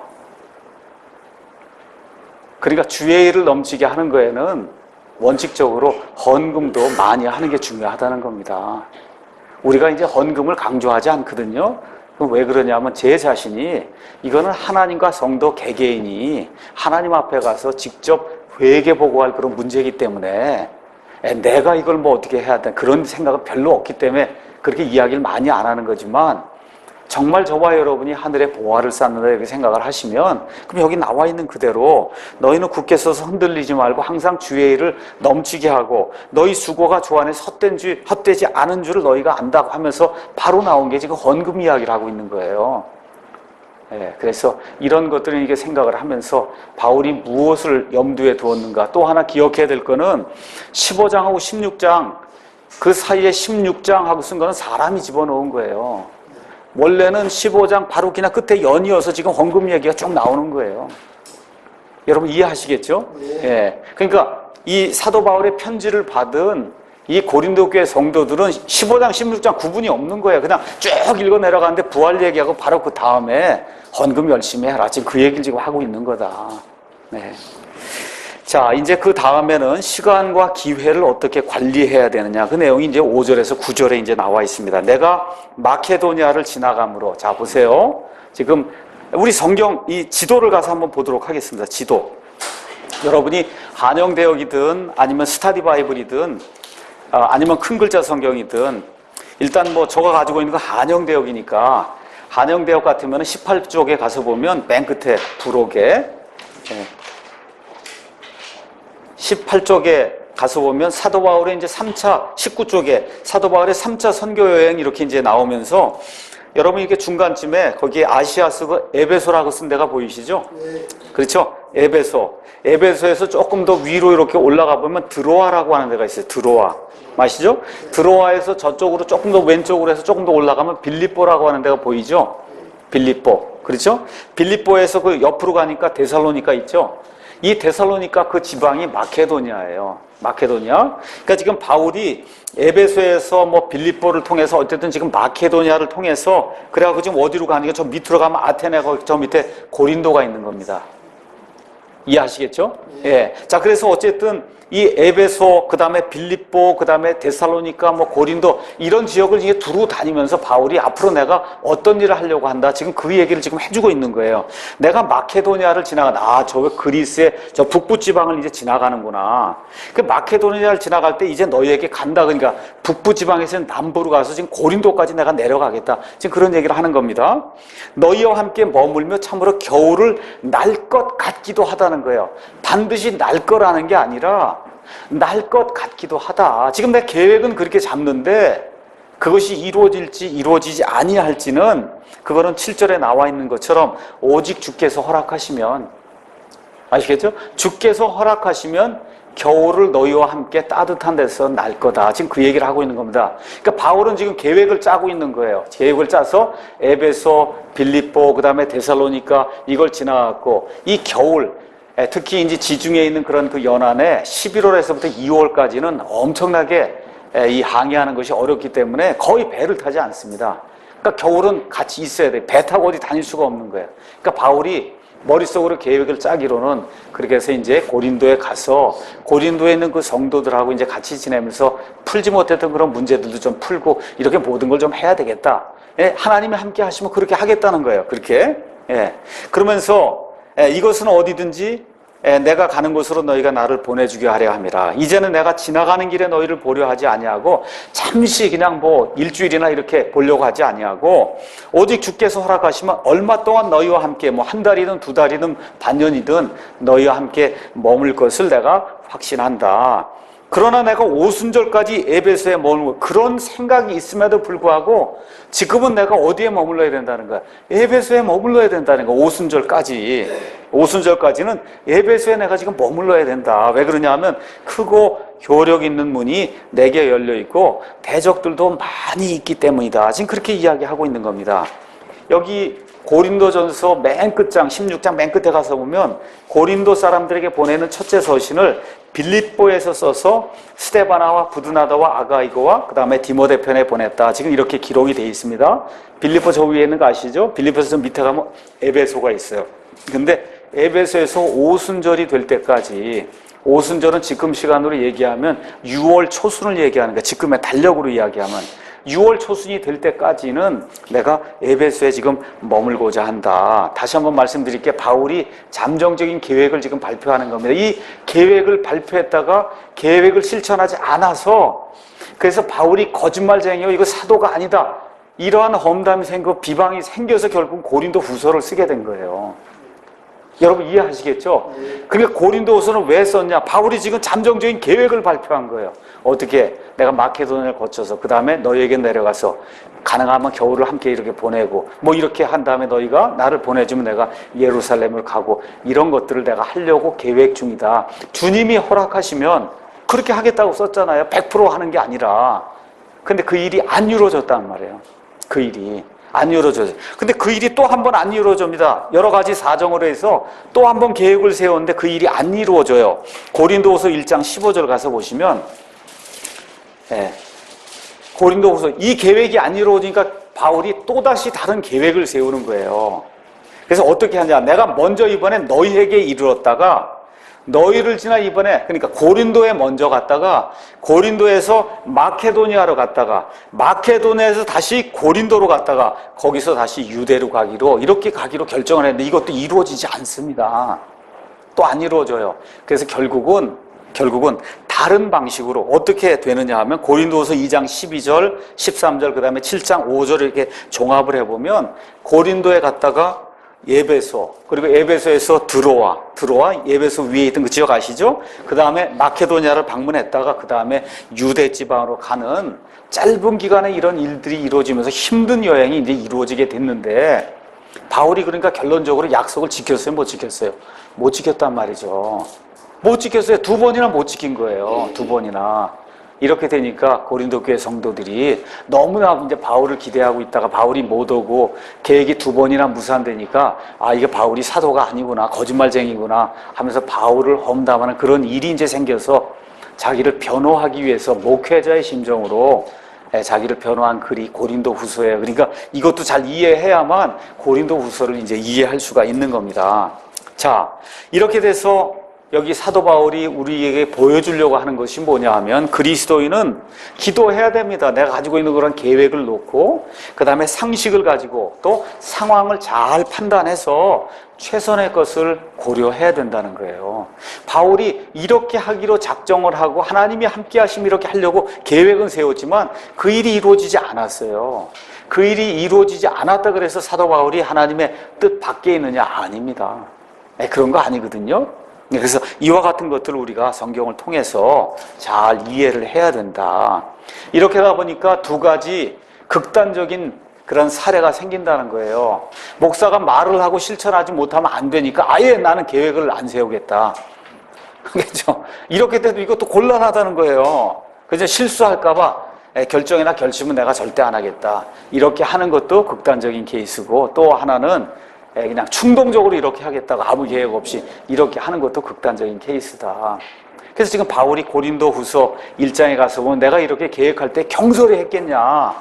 그러니까 주의 일을 넘치게 하는 거에는 원칙적으로 헌금도 많이 하는 게 중요하다는 겁니다. 우리가 이제 헌금을 강조하지 않거든요. 그럼 왜 그러냐면 제 자신이 이거는 하나님과 성도 개개인이 하나님 앞에 가서 직접 회개 보고할 그런 문제이기 때문에 내가 이걸 뭐 어떻게 해야 돼 그런 생각은 별로 없기 때문에 그렇게 이야기를 많이 안 하는 거지만 정말 저와 여러분이 하늘에 보화를 쌓는다 이렇게 생각을 하시면 그럼 여기 나와 있는 그대로 너희는 굳게 서서 흔들리지 말고 항상 주의 일을 넘치게 하고 너희 수고가 주 안에 헛되지 않은 줄을 너희가 안다고 하면서 바로 나온 게 지금 헌금 이야기를 하고 있는 거예요. 그래서 이런 것들을 이게 생각을 하면서 바울이 무엇을 염두에 두었는가 또 하나 기억해야 될 거는 15장하고 16장 그 사이에 16장하고 쓴 거는 사람이 집어넣은 거예요. 원래는 15장 바로 그냥 끝에 연이어서 지금 헌금 얘기가 쭉 나오는 거예요. 여러분 이해하시겠죠? 그러니까 이 사도 바울의 편지를 받은 이 고린도 교회 성도들은 15장, 16장 구분이 없는 거예요. 그냥 쭉 읽어 내려가는데 부활 얘기하고 바로 그 다음에 헌금 열심히 해라. 지금 그 얘기를 지금 하고 있는 거다. 네. 자, 이제 그 다음에는 시간과 기회를 어떻게 관리해야 되느냐. 그 내용이 이제 5절에서 9절에 이제 나와 있습니다. 내가 마케도니아를 지나가므로. 자, 보세요. 지금 우리 성경 이 지도를 가서 한번 보도록 하겠습니다. 지도. 여러분이 한영대역이든 아니면 스타디 바이블이든 아니면 큰 글자 성경이든 일단 뭐 저가 가지고 있는 건 한영대역이니까 한영대역 같으면 18쪽에 가서 보면 맨 끝에 부록에 18쪽에 가서 보면 사도 바울의 이제 3차 19쪽에 사도 바울의 3차 선교 여행 이렇게 이제 나오면서 여러분 이게 중간쯤에 거기에 아시아 쓰고 에베소라고 쓴 데가 보이시죠? 네. 그렇죠? 에베소에서 조금 더 위로 이렇게 올라가 보면 드로아라고 하는 데가 있어요. 드로아. 아시죠? 드로아에서 저쪽으로 조금 더 왼쪽으로 해서 조금 더 올라가면 빌립보라고 하는 데가 보이죠? 빌립보. 그렇죠? 빌립보에서 그 옆으로 가니까 데살로니가 있죠? 이 데살로니가 그 지방이 마케도니아예요. 마케도니아. 그러니까 지금 바울이 에베소에서 뭐 빌립보를 통해서 어쨌든 지금 마케도니아를 통해서 그래가지고 지금 어디로 가니까 저 밑으로 가면 아테네가 저 밑에 고린도가 있는 겁니다. 이해하시겠죠? 예. 자, 그래서 어쨌든 이 에베소, 그 다음에 빌립보, 그 다음에 데살로니가, 뭐 고린도 이런 지역을 이게 두루 다니면서 바울이 앞으로 내가 어떤 일을 하려고 한다. 지금 그 얘기를 지금 해주고 있는 거예요. 내가 마케도니아를 지나간다. 저 그리스의 저 북부 지방을 이제 지나가는구나. 그 마케도니아를 지나갈 때 이제 너희에게 간다. 그러니까 북부 지방에서 남부로 가서 지금 고린도까지 내가 내려가겠다. 지금 그런 얘기를 하는 겁니다. 너희와 함께 머물며 참으로 겨울을 날 것 같기도 하다는 거예요. 반드시 날 거라는 게 아니라 날 것 같기도 하다. 지금 내 계획은 그렇게 잡는데 그것이 이루어질지 이루어지지 아니할지는 그거는 7절에 나와 있는 것처럼 오직 주께서 허락하시면, 아시겠죠? 주께서 허락하시면 겨울을 너희와 함께 따뜻한 데서 날 거다. 지금 그 얘기를 하고 있는 겁니다. 그러니까 바울은 지금 계획을 짜고 있는 거예요. 계획을 짜서 에베소, 빌립보, 그 다음에 데살로니가 이걸 지나갔고 이 겨울, 특히 이제 지중해에 있는 그런 그 연안에 11월에서부터 2월까지는 엄청나게 이 항해하는 것이 어렵기 때문에 거의 배를 타지 않습니다. 그러니까 겨울은 같이 있어야 돼. 배 타고 어디 다닐 수가 없는 거예요. 그러니까 바울이 머릿속으로 계획을 짜기로는 그렇게 해서 이제 고린도에 가서 고린도에 있는 그 성도들하고 이제 같이 지내면서 풀지 못했던 그런 문제들도 좀 풀고 이렇게 모든 걸 좀 해야 되겠다. 예, 하나님이 함께 하시면 그렇게 하겠다는 거예요. 그렇게. 예. 그러면서 이것은 어디든지 내가 가는 곳으로 너희가 나를 보내주게 하려 함이라. 이제는 내가 지나가는 길에 너희를 보려 하지 아니하고 잠시 그냥 뭐 일주일이나 이렇게 보려고 하지 아니하고 오직 주께서 허락하시면 얼마 동안 너희와 함께 뭐 한 달이든 두 달이든 반년이든 너희와 함께 머물 것을 내가 확신한다. 그러나 내가 오순절까지 에베소에 머물고 그런 생각이 있음에도 불구하고 지금은 내가 어디에 머물러야 된다는 거야? 에베소에 머물러야 된다는 거야. 오순절까지는 에베소에 내가 지금 머물러야 된다. 왜 그러냐면 크고 효력 있는 문이 내게 열려 있고 대적들도 많이 있기 때문이다. 지금 그렇게 이야기하고 있는 겁니다. 여기 고린도전서 맨 끝장 16장 맨 끝에 가서 보면 고린도 사람들에게 보내는 첫째 서신을 빌립보에서 써서 스데바나와 부드나다와 아가이고와 그 다음에 디모데편에 보냈다. 지금 이렇게 기록이 되어 있습니다. 빌립보 저 위에 있는 거 아시죠? 빌립보에서 밑에 가면 에베소가 있어요. 근데 에베소에서 오순절이 될 때까지, 오순절은 지금 시간으로 얘기하면 6월 초순을 얘기하는 거예요. 지금의 달력으로 이야기하면 6월 초순이 될 때까지는 내가 에베소에 지금 머물고자 한다. 다시 한번 말씀드릴게요. 바울이 잠정적인 계획을 지금 발표하는 겁니다. 이 계획을 발표했다가 계획을 실천하지 않아서, 그래서 바울이 거짓말쟁이요, 이거 사도가 아니다, 이러한 험담이 생기고 비방이 생겨서 결국 고린도 후서를 쓰게 된 거예요. 여러분 이해하시겠죠? 그러니까 고린도후서는 왜 썼냐? 바울이 지금 잠정적인 계획을 발표한 거예요. 어떻게? 내가 마케도니아를 거쳐서 그 다음에 너희에게 내려가서 가능하면 겨울을 함께 이렇게 보내고 뭐 이렇게 한 다음에 너희가 나를 보내주면 내가 예루살렘을 가고 이런 것들을 내가 하려고 계획 중이다. 주님이 허락하시면 그렇게 하겠다고 썼잖아요. 100% 하는 게 아니라. 근데 그 일이 안 이루어졌단 말이에요. 그 일이 안 이루어져요. 근데 그 일이 또 한 번 안 이루어집니다. 여러 가지 사정으로 해서 또 한 번 계획을 세웠는데 그 일이 안 이루어져요. 고린도후서 1장 15절 가서 보시면 예. 고린도후서 이 계획이 안 이루어지니까 바울이 또다시 다른 계획을 세우는 거예요. 그래서 어떻게 하냐? 내가 먼저 이번에 너희에게 이르렀다가 너희를 지나 이번에 그러니까 고린도에 먼저 갔다가 고린도에서 마케도니아로 갔다가 마케도니아에서 다시 고린도로 갔다가 거기서 다시 유대로 가기로 이렇게 가기로 결정을 했는데 이것도 이루어지지 않습니다. 또 안 이루어져요. 그래서 결국은 다른 방식으로 어떻게 되느냐 하면 고린도서 2장 12절, 13절, 그 다음에 7장 5절을 이렇게 종합을 해보면 고린도에 갔다가 에베소, 그리고 에베소에서 드로아, 에베소 위에 있던 그 지역 아시죠? 그 다음에 마케도니아를 방문했다가 그 다음에 유대 지방으로 가는 짧은 기간에 이런 일들이 이루어지면서 힘든 여행이 이제 이루어지게 됐는데 바울이 그러니까 결론적으로 약속을 지켰어요? 못 지켰어요? 못 지켰단 말이죠. 못 지켰어요. 2번이나 못 지킨 거예요. 2번이나. 이렇게 되니까 고린도 교회 성도들이 너무나 이제 바울을 기대하고 있다가 바울이 못 오고 계획이 2번이나 무산되니까 아, 이게 바울이 사도가 아니구나, 거짓말쟁이구나 하면서 바울을 험담하는 그런 일이 이제 생겨서 자기를 변호하기 위해서 목회자의 심정으로 자기를 변호한 글이 고린도 후서예요. 그러니까 이것도 잘 이해해야만 고린도 후서를 이제 이해할 수가 있는 겁니다. 자, 이렇게 돼서 여기 사도 바울이 우리에게 보여주려고 하는 것이 뭐냐 하면 그리스도인은 기도해야 됩니다. 내가 가지고 있는 그런 계획을 놓고 그 다음에 상식을 가지고 또 상황을 잘 판단해서 최선의 것을 고려해야 된다는 거예요. 바울이 이렇게 하기로 작정을 하고 하나님이 함께 하시면 이렇게 하려고 계획은 세웠지만 그 일이 이루어지지 않았어요. 그 일이 이루어지지 않았다 그래서 사도 바울이 하나님의 뜻 밖에 있느냐? 아닙니다. 그런 거 아니거든요. 그래서 이와 같은 것들을 우리가 성경을 통해서 잘 이해를 해야 된다. 이렇게 하다 보니까 2가지 극단적인 그런 사례가 생긴다는 거예요. 목사가 말을 하고 실천하지 못하면 안 되니까 아예 나는 계획을 안 세우겠다. 그렇죠? 이렇게 돼도 이것도 곤란하다는 거예요. 그래서 실수할까봐 결정이나 결심은 내가 절대 안 하겠다. 이렇게 하는 것도 극단적인 케이스고 또 하나는 그냥 충동적으로 이렇게 하겠다고 아무 계획 없이 이렇게 하는 것도 극단적인 케이스다. 그래서 지금 바울이 고린도 후서 1장에 가서 보면 내가 이렇게 계획할 때 경솔히 했겠냐?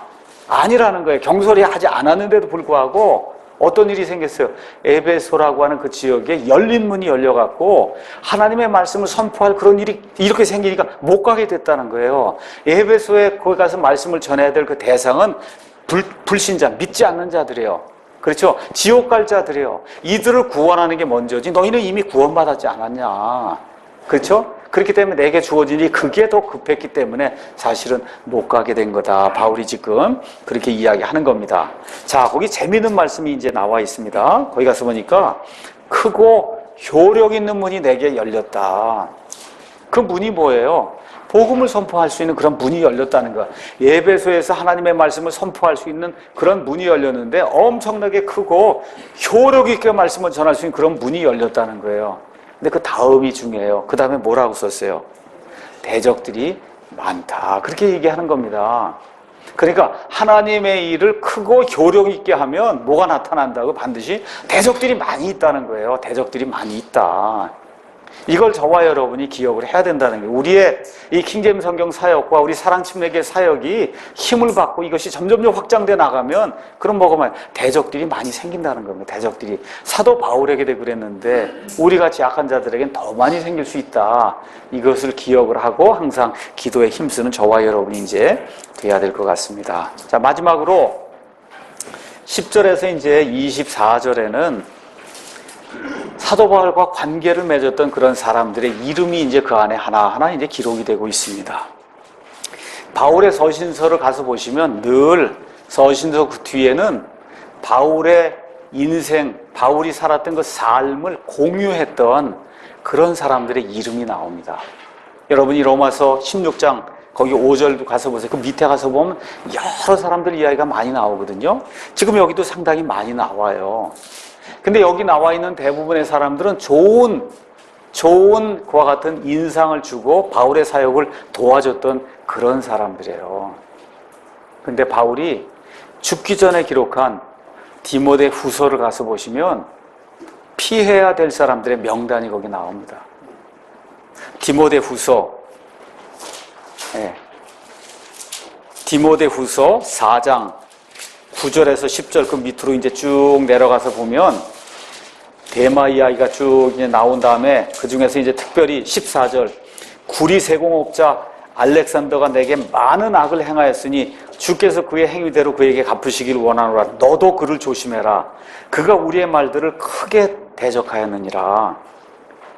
아니라는 거예요. 경솔히 하지 않았는데도 불구하고 어떤 일이 생겼어요? 에베소라고 하는 그 지역에 열린 문이 열려갖고 하나님의 말씀을 선포할 그런 일이 이렇게 생기니까 못 가게 됐다는 거예요. 에베소에 거기 가서 말씀을 전해야 될 그 대상은 불신자, 믿지 않는 자들이에요. 그렇죠? 지옥 갈 자들이에요. 이들을 구원하는 게 먼저지 너희는 이미 구원받았지 않았냐. 그렇죠? 그렇기 때문에 내게 주어진 일이 그게 더 급했기 때문에 사실은 못 가게 된 거다. 바울이 지금 그렇게 이야기하는 겁니다. 자, 거기 재미있는 말씀이 이제 나와 있습니다. 거기 가서 보니까 크고 효력 있는 문이 내게 열렸다. 그 문이 뭐예요? 복음을 선포할 수 있는 그런 문이 열렸다는 거야. 에베소에서 하나님의 말씀을 선포할 수 있는 그런 문이 열렸는데 엄청나게 크고 효력 있게 말씀을 전할 수 있는 그런 문이 열렸다는 거예요. 근데 그 다음이 중요해요. 그 다음에 뭐라고 썼어요? 대적들이 많다. 그렇게 얘기하는 겁니다. 그러니까 하나님의 일을 크고 효력 있게 하면 뭐가 나타난다고? 반드시 대적들이 많이 있다는 거예요. 대적들이 많이 있다. 이걸 저와 여러분이 기억을 해야 된다는 거예요. 우리의 이 킹제임 성경 사역과 우리 사랑침례교회 사역이 힘을 받고 이것이 점점 확장돼 나가면 그럼 뭐가 대적들이 많이 생긴다는 겁니다. 대적들이 사도 바울에게도 그랬는데 우리같이 약한 자들에겐 더 많이 생길 수 있다. 이것을 기억을 하고 항상 기도에 힘쓰는 저와 여러분이 이제 돼야 될 것 같습니다. 자, 마지막으로 10절에서 이제 24절에는 사도 바울과 관계를 맺었던 그런 사람들의 이름이 이제 그 안에 하나하나 이제 기록이 되고 있습니다. 바울의 서신서를 가서 보시면 늘 서신서 그 뒤에는 바울의 인생, 바울이 살았던 그 삶을 공유했던 그런 사람들의 이름이 나옵니다. 여러분이 로마서 16장 거기 5절도 가서 보세요. 그 밑에 가서 보면 여러 사람들 이야기가 많이 나오거든요. 지금 여기도 상당히 많이 나와요. 근데 여기 나와 있는 대부분의 사람들은 좋은 그와 같은 인상을 주고 바울의 사역을 도와줬던 그런 사람들이에요. 근데 바울이 죽기 전에 기록한 디모데 후서를 가서 보시면 피해야 될 사람들의 명단이 거기 나옵니다. 디모데 후서, 디모데후서 4장 9절에서 10절 그 밑으로 이제 쭉 내려가서 보면 대마 이야기가 쭉 이제 나온 다음에 그 중에서 이제 특별히 14절 구리 세공업자 알렉산더가 내게 많은 악을 행하였으니 주께서 그의 행위대로 그에게 갚으시길 원하노라. 너도 그를 조심해라. 그가 우리의 말들을 크게 대적하였느니라.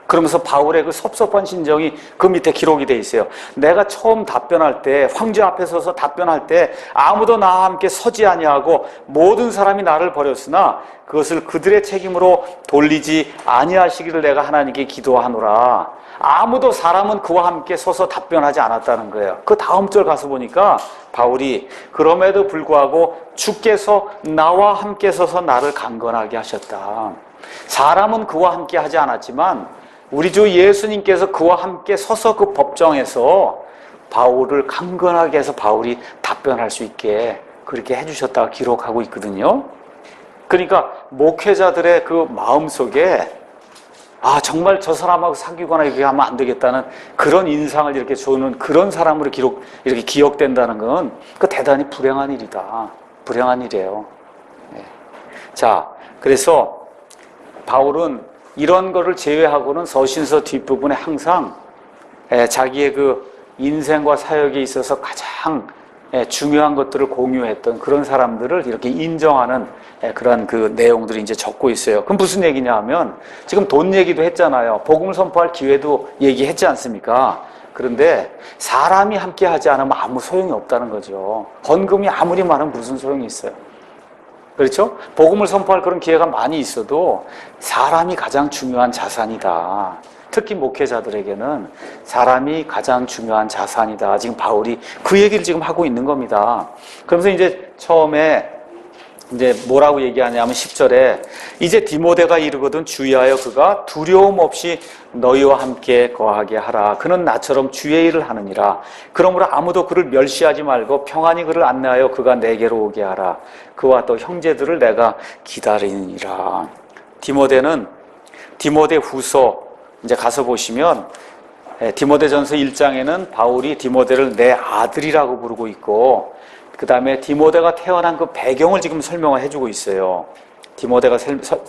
그러면서 바울의 그 섭섭한 심정이 그 밑에 기록이 돼 있어요. 내가 처음 답변할 때, 황제 앞에 서서 답변할 때 아무도 나와 함께 서지 아니하고 모든 사람이 나를 버렸으나 그것을 그들의 책임으로 돌리지 아니하시기를 내가 하나님께 기도하노라. 아무도 사람은 그와 함께 서서 답변하지 않았다는 거예요. 그 다음 절 가서 보니까 바울이 그럼에도 불구하고 주께서 나와 함께 서서 나를 강건하게 하셨다. 사람은 그와 함께 하지 않았지만 우리 주 예수님께서 그와 함께 서서 그 법정에서 바울을 강건하게 해서 바울이 답변할 수 있게 그렇게 해주셨다고 기록하고 있거든요. 그러니까 목회자들의 그 마음속에 정말 저 사람하고 사귀거나 이렇게 하면 안 되겠다는 그런 인상을 이렇게 주는 그런 사람으로 이렇게 기억된다는 건 그 대단히 불행한 일이다. 불행한 일이에요. 네. 자, 그래서 바울은 이런 거를 제외하고는 서신서 뒷부분에 항상 자기의 그 인생과 사역에 있어서 가장 중요한 것들을 공유했던 그런 사람들을 이렇게 인정하는 그런 그 내용들이 이제 적고 있어요. 그럼 무슨 얘기냐 하면 지금 돈 얘기도 했잖아요. 복음을 선포할 기회도 얘기했지 않습니까? 그런데 사람이 함께 하지 않으면 아무 소용이 없다는 거죠. 헌금이 아무리 많으면 무슨 소용이 있어요. 그렇죠? 복음을 선포할 그런 기회가 많이 있어도 사람이 가장 중요한 자산이다. 특히 목회자들에게는 사람이 가장 중요한 자산이다. 지금 바울이 그 얘기를 지금 하고 있는 겁니다. 그러면서 이제 처음에 이제 뭐라고 얘기하냐면 10절에 이제 디모데가 이르거든 주의하여 그가 두려움 없이 너희와 함께 거하게 하라. 그는 나처럼 주의 일을 하느니라. 그러므로 아무도 그를 멸시하지 말고 평안히 그를 안내하여 그가 내게로 오게 하라. 그와 또 형제들을 내가 기다리느니라. 디모데는 디모데후서 이제 가서 보시면 디모데전서 1장에는 바울이 디모데를 내 아들이라고 부르고 있고 그 다음에 디모데가 태어난 그 배경을 지금 설명을 해주고 있어요. 디모데가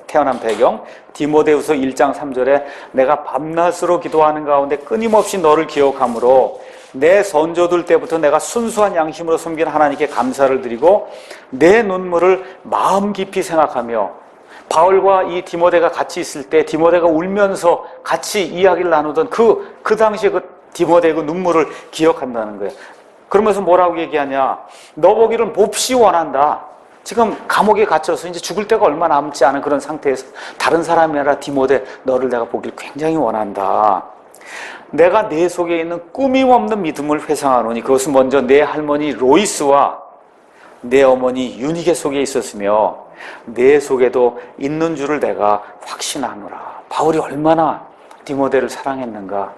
태어난 배경, 디모데후서 1장 3절에 내가 밤낮으로 기도하는 가운데 끊임없이 너를 기억함으로 내 선조들 때부터 내가 순수한 양심으로 섬긴 하나님께 감사를 드리고 내 눈물을 마음 깊이 생각하며 바울과 이 디모데가 같이 있을 때 디모데가 울면서 같이 이야기를 나누던 그 당시에 그 디모데의 그 눈물을 기억한다는 거예요. 그러면서 뭐라고 얘기하냐? 너 보기를 몹시 원한다. 지금 감옥에 갇혀서 이제 죽을 때가 얼마 남지 않은 그런 상태에서 다른 사람이 아니라 디모데 너를 내가 보기를 굉장히 원한다. 내가 내 속에 있는 꾸밈없는 믿음을 회상하노니 그것은 먼저 내 할머니 로이스와 내 어머니 유니게 속에 있었으며 내 속에도 있는 줄을 내가 확신하노라. 바울이 얼마나 디모데를 사랑했는가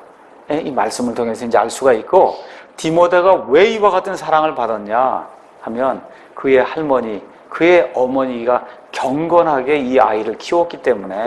이 말씀을 통해서 이제 알 수가 있고 디모데가 왜 이와 같은 사랑을 받았냐 하면 그의 할머니, 그의 어머니가 경건하게 이 아이를 키웠기 때문에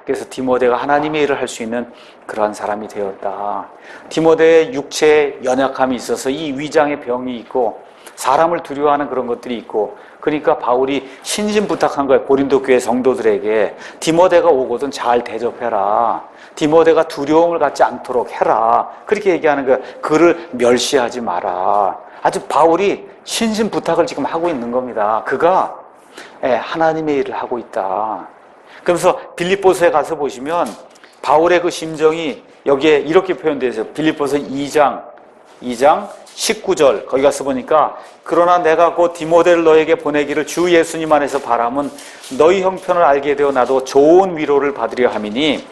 그래서 디모데가 하나님의 일을 할 수 있는 그러한 사람이 되었다. 디모데의 육체에 연약함이 있어서 이 위장의 병이 있고 사람을 두려워하는 그런 것들이 있고 그러니까 바울이 신신부탁한 거예요. 고린도 교회 성도들에게 디모데가 오거든 잘 대접해라. 디모데가 두려움을 갖지 않도록 해라. 그렇게 얘기하는 거예요. 그를 멸시하지 마라. 아주 바울이 신신부탁을 지금 하고 있는 겁니다. 그가 하나님의 일을 하고 있다. 그러면서 빌립보서에 가서 보시면 바울의 그 심정이 여기에 이렇게 표현되어 있어요. 빌립보서 2장 19절 거기 가서 보니까 그러나 내가 곧 디모데를 너에게 보내기를 주 예수님 안에서 바람은 너희 형편을 알게 되어 나도 좋은 위로를 받으려 함이니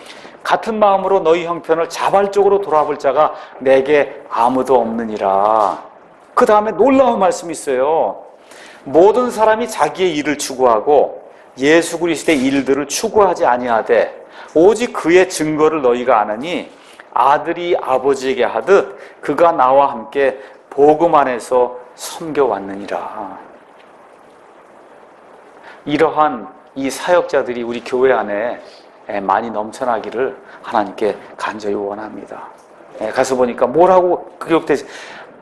같은 마음으로 너희 형편을 자발적으로 돌아볼 자가 내게 아무도 없느니라. 그 다음에 놀라운 말씀이 있어요. 모든 사람이 자기의 일을 추구하고 예수 그리스도의 일들을 추구하지 아니하되 오직 그의 증거를 너희가 아느니 아들이 아버지에게 하듯 그가 나와 함께 복음 안에서 섬겨왔느니라. 이러한 이 사역자들이 우리 교회 안에 많이 넘쳐나기를 하나님께 간절히 원합니다. 가서 보니까 뭐라고 기록되지?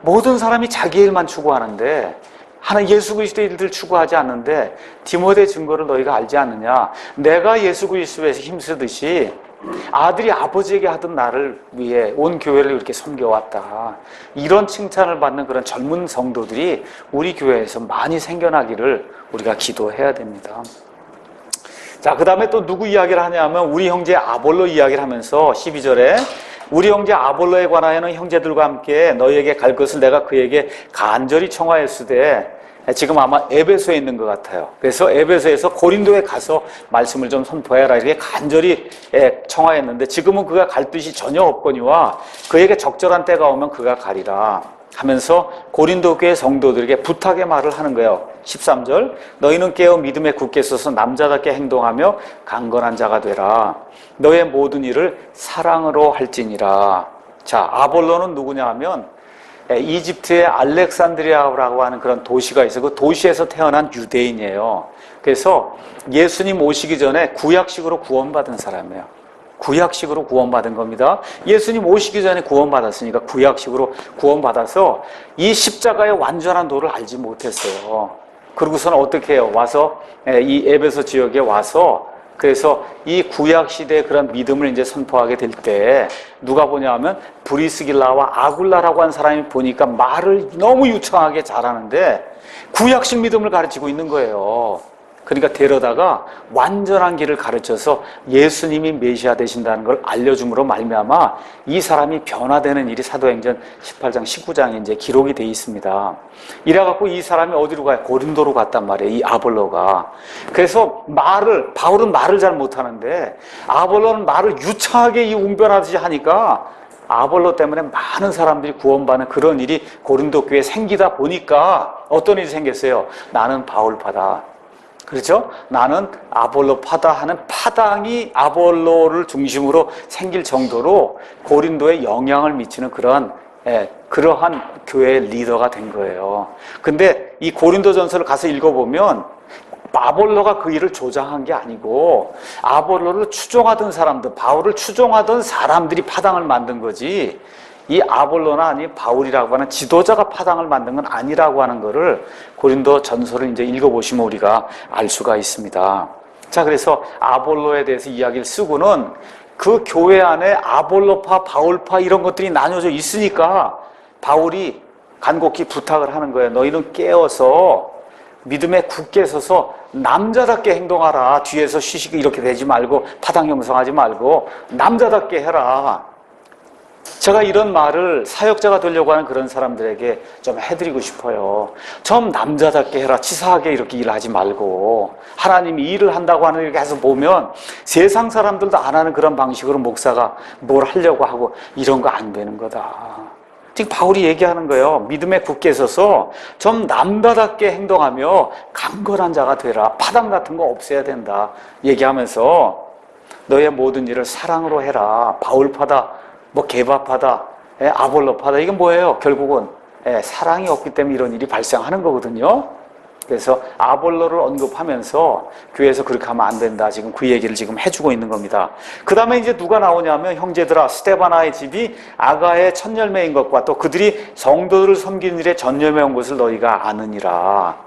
모든 사람이 자기 일만 추구하는데 하나 예수 그리스도의 일들 추구하지 않는데 디모데 증거를 너희가 알지 않느냐? 내가 예수 그리스도에서 힘쓰듯이 아들이 아버지에게 하던 나를 위해 온 교회를 이렇게 섬겨왔다. 이런 칭찬을 받는 그런 젊은 성도들이 우리 교회에서 많이 생겨나기를 우리가 기도해야 됩니다. 자, 그 다음에 또 누구 이야기를 하냐면 우리 형제 아볼로 이야기를 하면서 12절에 우리 형제 아볼로에 관하여는 형제들과 함께 너희에게 갈 것을 내가 그에게 간절히 청하였으되, 지금 아마 에베소에 있는 것 같아요. 그래서 에베소에서 고린도에 가서 말씀을 좀 선포해라 이렇게 간절히 청하였는데, 지금은 그가 갈 뜻이 전혀 없거니와 그에게 적절한 때가 오면 그가 가리라 하면서 고린도 교회 성도들에게 부탁의 말을 하는 거예요. 13절, 너희는 깨어 믿음에 굳게 서서 남자답게 행동하며 강건한 자가 되라. 너의 모든 일을 사랑으로 할지니라. 자, 아볼로는 누구냐 하면 이집트의 알렉산드리아라고 하는 그런 도시가 있어. 그 도시에서 태어난 유대인이에요. 그래서 예수님 오시기 전에 구약식으로 구원받은 사람이에요. 구약식으로 구원받은 겁니다. 예수님 오시기 전에 구원받았으니까 구약식으로 구원받아서 이 십자가의 완전한 도를 알지 못했어요. 그러고서는 어떻게 해요? 와서 이 에베소 지역에 와서 그래서 이 구약 시대의 그런 믿음을 이제 선포하게 될 때 누가 보냐 하면 브리스길라와 아굴라라고 한 사람이 보니까 말을 너무 유창하게 잘하는데 구약식 믿음을 가르치고 있는 거예요. 그러니까 데려다가 완전한 길을 가르쳐서 예수님이 메시아 되신다는 걸 알려줌으로 말미암아 이 사람이 변화되는 일이 사도행전 18장 19장에 이제 기록이 돼 있습니다. 이래갖고 이 사람이 어디로 가요? 고린도로 갔단 말이에요. 이 아볼로가. 그래서 바울은 말을 잘 못하는데 아볼로는 말을 유창하게 이 웅변하듯이 하니까 아볼로 때문에 많은 사람들이 구원받는 그런 일이 고린도 교회에 생기다 보니까 어떤 일이 생겼어요? 나는 바울파다. 그렇죠? 나는 아볼로파다 하는 파당이 아볼로를 중심으로 생길 정도로 고린도에 영향을 미치는 그러한 교회의 리더가 된 거예요. 근데 이 고린도 전서를 가서 읽어보면 아볼로가 그 일을 조장한 게 아니고 아볼로를 추종하던 사람들, 바울을 추종하던 사람들이 파당을 만든 거지, 이 아볼로나 아니 바울이라고 하는 지도자가 파당을 만든 건 아니라고 하는 거를 고린도 전서를 이제 읽어보시면 우리가 알 수가 있습니다. 자, 그래서 아볼로에 대해서 이야기를 쓰고는 그 교회 안에 아볼로파, 바울파 이런 것들이 나뉘어져 있으니까 바울이 간곡히 부탁을 하는 거예요. 너희는 깨어서 믿음에 굳게 서서 남자답게 행동하라. 뒤에서 쉬시고 이렇게 되지 말고 파당 형성하지 말고 남자답게 해라. 제가 이런 말을 사역자가 되려고 하는 그런 사람들에게 좀 해드리고 싶어요. 좀 남자답게 해라. 치사하게 이렇게 일하지 말고 하나님이 일을 한다고 하는 걸 계속 보면 세상 사람들도 안 하는 그런 방식으로 목사가 뭘 하려고 하고 이런 거 안 되는 거다. 지금 바울이 얘기하는 거예요. 믿음에 굳게 서서 좀 남자답게 행동하며 강건한 자가 되라. 파당 같은 거 없애야 된다 얘기하면서 너의 모든 일을 사랑으로 해라. 바울파다, 개바파다, 아볼로파다, 이건 뭐예요? 결국은 사랑이 없기 때문에 이런 일이 발생하는 거거든요. 그래서 아볼로를 언급하면서 교회에서 그렇게 하면 안 된다. 지금 그 얘기를 지금 해주고 있는 겁니다. 그 다음에 이제 누가 나오냐면 형제들아, 스데바나의 집이 아가의 첫 열매인 것과 또 그들이 성도들을 섬기는 일에 전념해 온 것을 너희가 아느니라.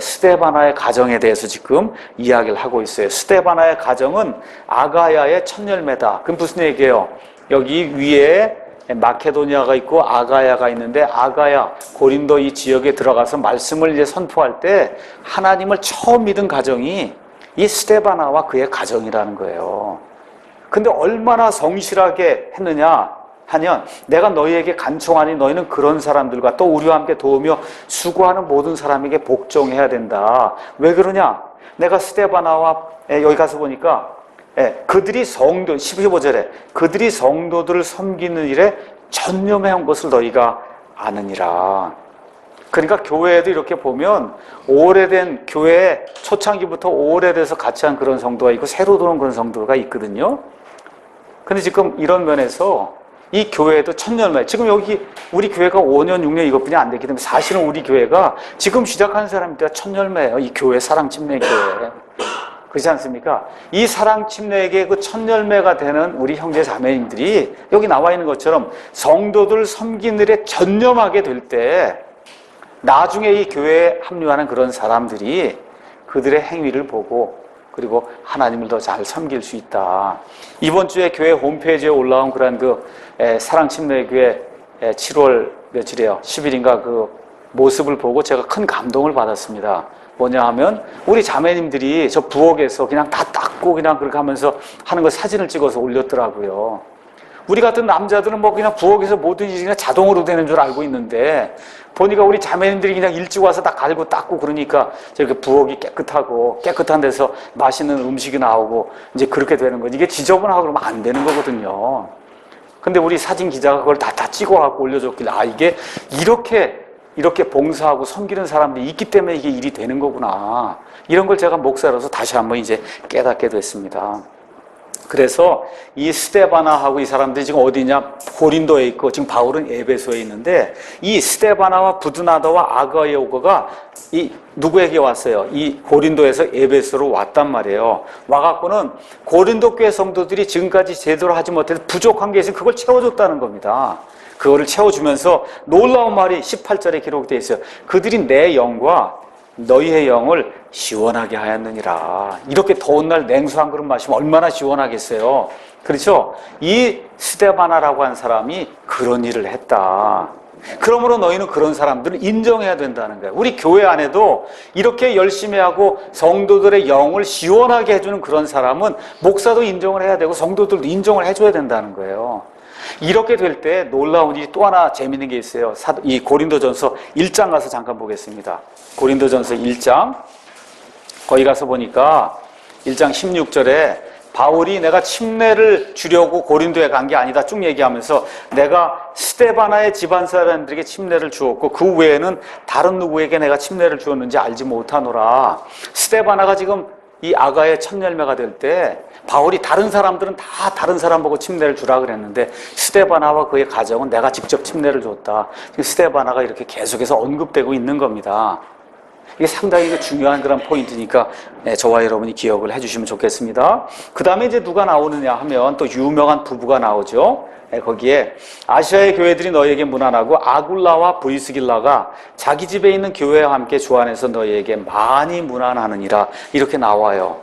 스데바나의 가정에 대해서 지금 이야기를 하고 있어요. 스데바나의 가정은 아가야의 첫 열매다. 그럼 무슨 얘기예요? 여기 위에 마케도니아가 있고 아가야가 있는데 아가야, 고린도 이 지역에 들어가서 말씀을 이제 선포할 때 하나님을 처음 믿은 가정이 이 스데바나와 그의 가정이라는 거예요. 근데 얼마나 성실하게 했느냐 하면 내가 너희에게 간청하니 너희는 그런 사람들과 또 우리와 함께 도우며 수고하는 모든 사람에게 복종해야 된다. 왜 그러냐? 내가 스데바나와 여기 가서 보니까 그들이 15절에 그들이 성도들을 섬기는 일에 전념해온 것을 너희가 아느니라. 그러니까 교회에도 이렇게 보면 오래된 교회 초창기부터 오래돼서 같이 한 그런 성도가 있고 새로 들어온 그런 성도가 있거든요. 근데 지금 이런 면에서 이 교회도 첫 열매, 지금 여기 우리 교회가 5년, 6년 이것뿐이 안 됐기 때문에 사실은 우리 교회가 지금 시작하는 사람들이 첫 열매예요. 이 교회, 사랑침례교회. 그렇지 않습니까? 이 사랑 침례에게 그 첫 열매가 되는 우리 형제 자매님들이 여기 나와 있는 것처럼 성도들 섬기는 일에 전념하게 될 때 나중에 이 교회에 합류하는 그런 사람들이 그들의 행위를 보고 그리고 하나님을 더 잘 섬길 수 있다. 이번 주에 교회 홈페이지에 올라온 그런 사랑 침례교회 7월 며칠이에요? 10일인가 그 모습을 보고 제가 큰 감동을 받았습니다. 뭐냐 하면 우리 자매님들이 저 부엌에서 그냥 다 닦고 그냥 그렇게 하면서 하는 거 사진을 찍어서 올렸더라고요. 우리 같은 남자들은 뭐 그냥 부엌에서 모든 일이 그냥 자동으로 되는 줄 알고 있는데 보니까 우리 자매님들이 그냥 일찍 와서 다 갈고 닦고 그러니까 저렇게 부엌이 깨끗하고 깨끗한 데서 맛있는 음식이 나오고 이제 그렇게 되는 거지. 이게 지저분하고 그러면 안 되는 거거든요. 근데 우리 사진 기자가 그걸 다 찍어갖고 올려줬길래 이게 이렇게 봉사하고 섬기는 사람들이 있기 때문에 이게 일이 되는 거구나. 이런 걸 제가 목사로서 다시 한번 이제 깨닫게 됐습니다. 그래서 이 스데바나하고 이 사람들이 지금 어디냐? 고린도에 있고 지금 바울은 에베소에 있는데 이 스데바나와 부드나더와 아가이오가 이 누구에게 왔어요? 이 고린도에서 에베소로 왔단 말이에요. 와갖고는 고린도 교회 성도들이 지금까지 제대로 하지 못해서 부족한 게 있으면 그걸 채워줬다는 겁니다. 그거를 채워주면서 놀라운 말이 18절에 기록되어 있어요. 그들이 내 영과 너희의 영을 시원하게 하였느니라. 이렇게 더운 날 냉수 한 그릇 마시면 얼마나 시원하겠어요. 그렇죠? 이 스데바나라고 한 사람이 그런 일을 했다. 그러므로 너희는 그런 사람들을 인정해야 된다는 거예요. 우리 교회 안에도 이렇게 열심히 하고 성도들의 영을 시원하게 해주는 그런 사람은 목사도 인정을 해야 되고 성도들도 인정을 해줘야 된다는 거예요. 이렇게 될 때 놀라운 일이 또 하나 재밌는 게 있어요. 이 고린도전서 1장 가서 잠깐 보겠습니다. 고린도전서 1장 거기 가서 보니까 1장 16절에 바울이 내가 침례를 주려고 고린도에 간 게 아니다 쭉 얘기하면서 내가 스데바나의 집안 사람들에게 침례를 주었고 그 외에는 다른 누구에게 내가 침례를 주었는지 알지 못하노라. 스데바나가 지금 이 아가의 첫 열매가 될 때 바울이 다른 사람들은 다 다른 사람 보고 침례를 주라 그랬는데 스데바나와 그의 가정은 내가 직접 침례를 줬다. 지금 스데바나가 이렇게 계속해서 언급되고 있는 겁니다. 이게 상당히 중요한 그런 포인트니까 저와 여러분이 기억을 해주시면 좋겠습니다. 그 다음에 이제 누가 나오느냐 하면 또 유명한 부부가 나오죠. 거기에 아시아의 교회들이 너희에게 문안하고 아굴라와 브리스길라가 자기 집에 있는 교회와 함께 주 안에서 너희에게 많이 문안하느니라 이렇게 나와요.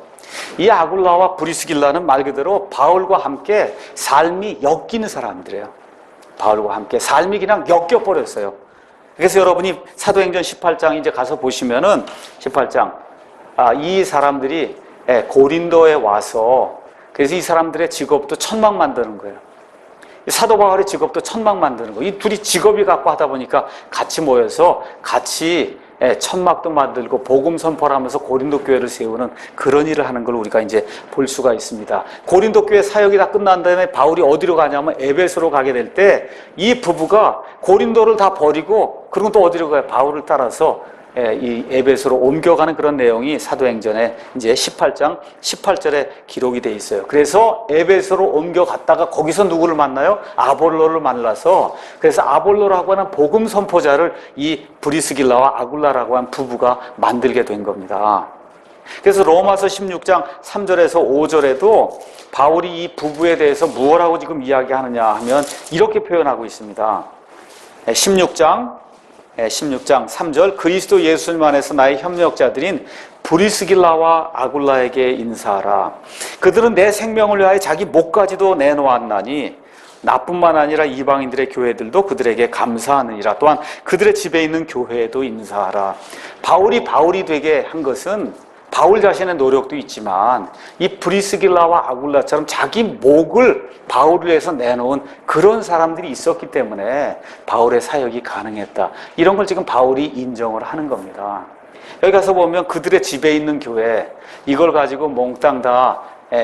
이 아굴라와 브리스길라는 말 그대로 바울과 함께 삶이 엮이는 사람들이에요. 바울과 함께 삶이 그냥 엮여버렸어요. 그래서 여러분이 사도행전 18장 이제 가서 보시면은 18장 이 사람들이 고린도에 와서 그래서 이 사람들의 직업도 천막 만드는 거예요. 사도 바울의 직업도 천막 만드는 거. 이 둘이 직업이 갖고 하다 보니까 같이 모여서 같이 천막도 만들고 복음 선포를 하면서 고린도 교회를 세우는 그런 일을 하는 걸 우리가 이제 볼 수가 있습니다. 고린도 교회 사역이 다 끝난 다음에 바울이 어디로 가냐면 에베소로 가게 될 때 이 부부가 고린도를 다 버리고 그리고 또 어디로 가요? 바울을 따라서 이 에베소로 옮겨가는 그런 내용이 사도행전에 이제 18장 18절에 기록이 돼 있어요. 그래서 에베소로 옮겨갔다가 거기서 누구를 만나요? 아볼로를 만나서 그래서 아볼로라고 하는 복음 선포자를 이 브리스길라와 아굴라라고 하는 부부가 만들게 된 겁니다. 그래서 로마서 16장 3절에서 5절에도 바울이 이 부부에 대해서 무엇라고 지금 이야기하느냐 하면 이렇게 표현하고 있습니다. 16장 3절 그리스도 예수님 안에서 나의 협력자들인 브리스길라와 아굴라에게 인사하라. 그들은 내 생명을 위하여 자기 목까지도 내놓았나니 나뿐만 아니라 이방인들의 교회들도 그들에게 감사하느니라. 또한 그들의 집에 있는 교회에도 인사하라. 바울이 되게 한 것은 바울 자신의 노력도 있지만 이 브리스길라와 아굴라처럼 자기 목을 바울을 위해서 내놓은 그런 사람들이 있었기 때문에 바울의 사역이 가능했다. 이런 걸 지금 바울이 인정을 하는 겁니다. 여기 가서 보면 그들의 집에 있는 교회 이걸 가지고 몽땅 다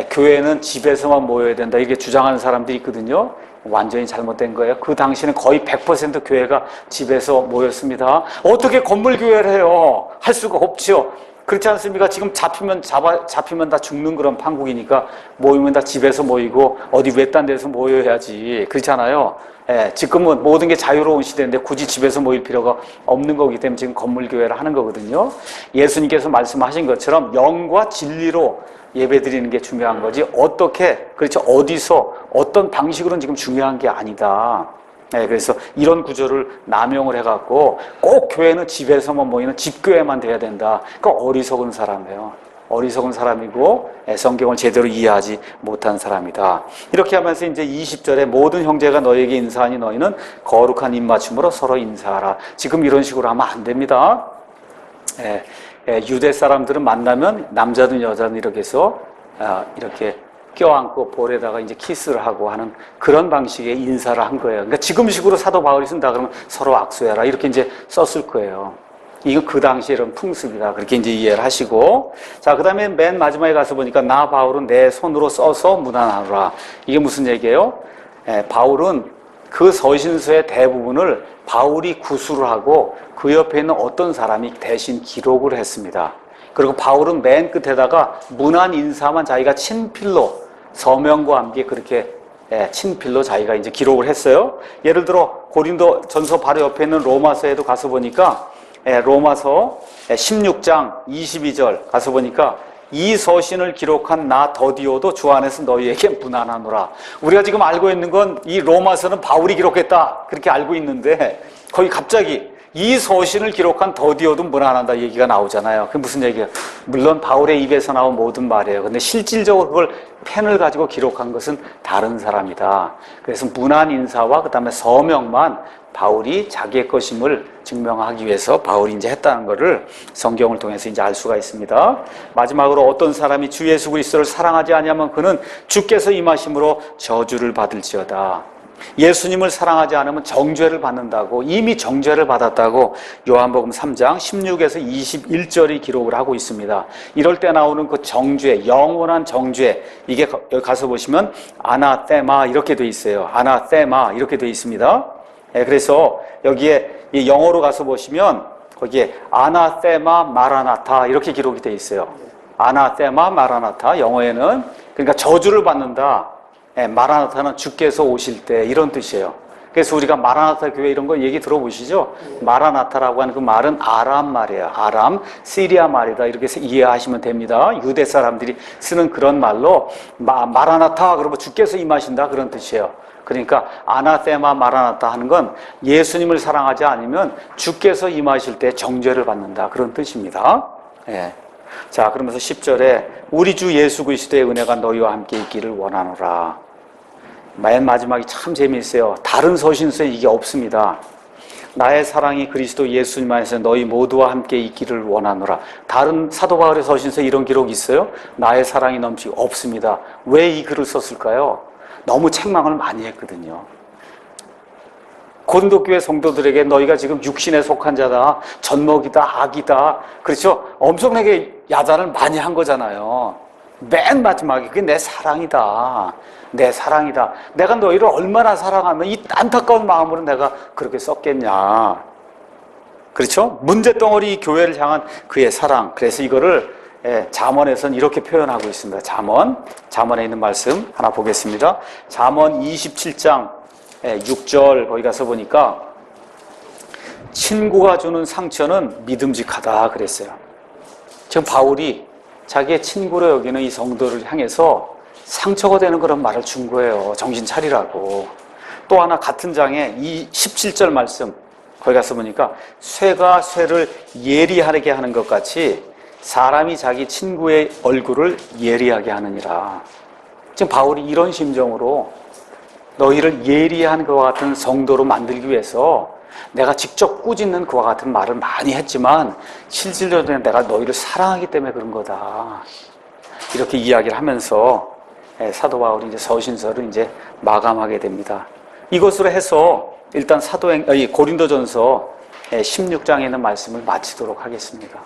교회는 집에서만 모여야 된다 이렇게 주장하는 사람들이 있거든요. 완전히 잘못된 거예요. 그 당시는 거의 100% 교회가 집에서 모였습니다. 어떻게 건물 교회를 해요? 할 수가 없죠. 그렇지 않습니까? 지금 잡히면 다 죽는 그런 판국이니까 모이면 다 집에서 모이고 어디 외딴 데서 모여야지. 그렇잖아요. 예, 지금은 모든 게 자유로운 시대인데 굳이 집에서 모일 필요가 없는 거기 때문에 지금 건물교회를 하는 거거든요. 예수님께서 말씀하신 것처럼 영과 진리로 예배드리는 게 중요한 거지 어떻게, 그렇죠, 어디서 어떤 방식으로는 지금 중요한 게 아니다. 네, 그래서 이런 구조를 남용을 해갖고 꼭 교회는 집에서만 모이는 집교회만 돼야 된다. 그러니까 어리석은 사람이에요. 어리석은 사람이고 성경을 제대로 이해하지 못한 사람이다. 이렇게 하면서 이제 20절에 모든 형제가 너에게 인사하니 너희는 거룩한 입맞춤으로 서로 인사하라. 지금 이런 식으로 하면 안 됩니다. 유대 사람들은 만나면 남자든 여자든 이렇게 해서 이렇게 껴안고 볼에다가 이제 키스를 하고 하는 그런 방식의 인사를 한 거예요. 그러니까 지금식으로 사도 바울이 쓴다 그러면 서로 악수해라 이렇게 이제 썼을 거예요. 이건 그 당시에 이런 풍습이다. 그렇게 이제 이해를 하시고. 자, 그 다음에 맨 마지막에 가서 보니까 나 바울은 내 손으로 써서 문안하노라. 이게 무슨 얘기예요? 바울은 그 서신서의 대부분을 바울이 구술을 하고 그 옆에 있는 어떤 사람이 대신 기록을 했습니다. 그리고 바울은 맨 끝에다가 문안 인사만 자기가 친필로 서명과 함께 그렇게 친필로 자기가 이제 기록을 했어요. 예를 들어 고린도 전서 바로 옆에 있는 로마서에도 가서 보니까 로마서 16장 22절 가서 보니까 이 서신을 기록한 나 더디오도 주 안에서 너희에게 문안하노라. 우리가 지금 알고 있는 건 이 로마서는 바울이 기록했다 그렇게 알고 있는데 거기 갑자기 이 서신을 기록한 더디오도 문안한다 얘기가 나오잖아요. 그게 무슨 얘기예요? 물론 바울의 입에서 나온 모든 말이에요. 근데 실질적으로 그걸 펜을 가지고 기록한 것은 다른 사람이다. 그래서 문안 인사와 그 다음에 서명만 바울이 자기의 것임을 증명하기 위해서 바울이 이제 했다는 것을 성경을 통해서 이제 알 수가 있습니다. 마지막으로 어떤 사람이 주 예수 그리스도를 사랑하지 아니하면 그는 주께서 임하심으로 저주를 받을지어다. 예수님을 사랑하지 않으면 정죄를 받는다고, 이미 정죄를 받았다고 요한복음 3장 16에서 21절이 기록을 하고 있습니다. 이럴 때 나오는 그 정죄, 영원한 정죄, 이게 여기 가서 보시면 아나테마 이렇게 돼 있어요. 아나테마 이렇게 돼 있습니다. 그래서 여기에 영어로 가서 보시면 거기에 아나테마 마라나타 이렇게 기록이 돼 있어요. 아나테마 마라나타, 영어에는 그러니까 저주를 받는다. 마라나타는 주께서 오실 때 이런 뜻이에요. 그래서 우리가 마라나타 교회 이런 거 얘기 들어보시죠? 마라나타라고 하는 그 말은 아람 말이에요. 아람, 시리아 말이다. 이렇게 해서 이해하시면 됩니다. 유대 사람들이 쓰는 그런 말로 마라나타 그러면 주께서 임하신다 그런 뜻이에요. 그러니까 아나테마 마라나타 하는 건 예수님을 사랑하지 않으면 주께서 임하실 때 정죄를 받는다 그런 뜻입니다. 자, 그러면서 10절에 우리 주 예수 그리스도의 은혜가 너희와 함께 있기를 원하노라. 맨 마지막이 참 재미있어요. 다른 서신서에 이게 없습니다. 나의 사랑이 그리스도 예수님 안에서 너희 모두와 함께 있기를 원하노라. 다른 사도 바울의 서신서에 이런 기록이 있어요? 나의 사랑이 넘치고 없습니다. 왜 이 글을 썼을까요? 너무 책망을 많이 했거든요. 고린도 교회 성도들에게 너희가 지금 육신에 속한 자다, 젖먹이다, 악이다, 그렇죠? 엄청나게 야단을 많이 한 거잖아요. 맨 마지막에 그게 내 사랑이다, 내 사랑이다. 내가 너희를 얼마나 사랑하면 이 안타까운 마음으로 내가 그렇게 썼겠냐, 그렇죠? 문제덩어리 교회를 향한 그의 사랑. 그래서 이거를 잠언에서는 이렇게 표현하고 있습니다. 잠언에 있는 말씀 하나 보겠습니다. 잠언 27장 6절 거기 가서 보니까 친구가 주는 상처는 믿음직하다 그랬어요. 지금 바울이 자기의 친구로 여기는 이 성도를 향해서 상처가 되는 그런 말을 준 거예요. 정신 차리라고. 또 하나 같은 장에 이 17절 말씀 거기 가서 보니까 쇠가 쇠를 예리하게 하는 것 같이 사람이 자기 친구의 얼굴을 예리하게 하느니라. 지금 바울이 이런 심정으로 너희를 예리한 그와 같은 성도로 만들기 위해서 내가 직접 꾸짖는 그와 같은 말을 많이 했지만 실질적으로 내가 너희를 사랑하기 때문에 그런 거다. 이렇게 이야기를 하면서 사도 바울이 이제 서신서를 이제 마감하게 됩니다. 이것으로 해서 일단 고린도전서 16장에 있는 말씀을 마치도록 하겠습니다.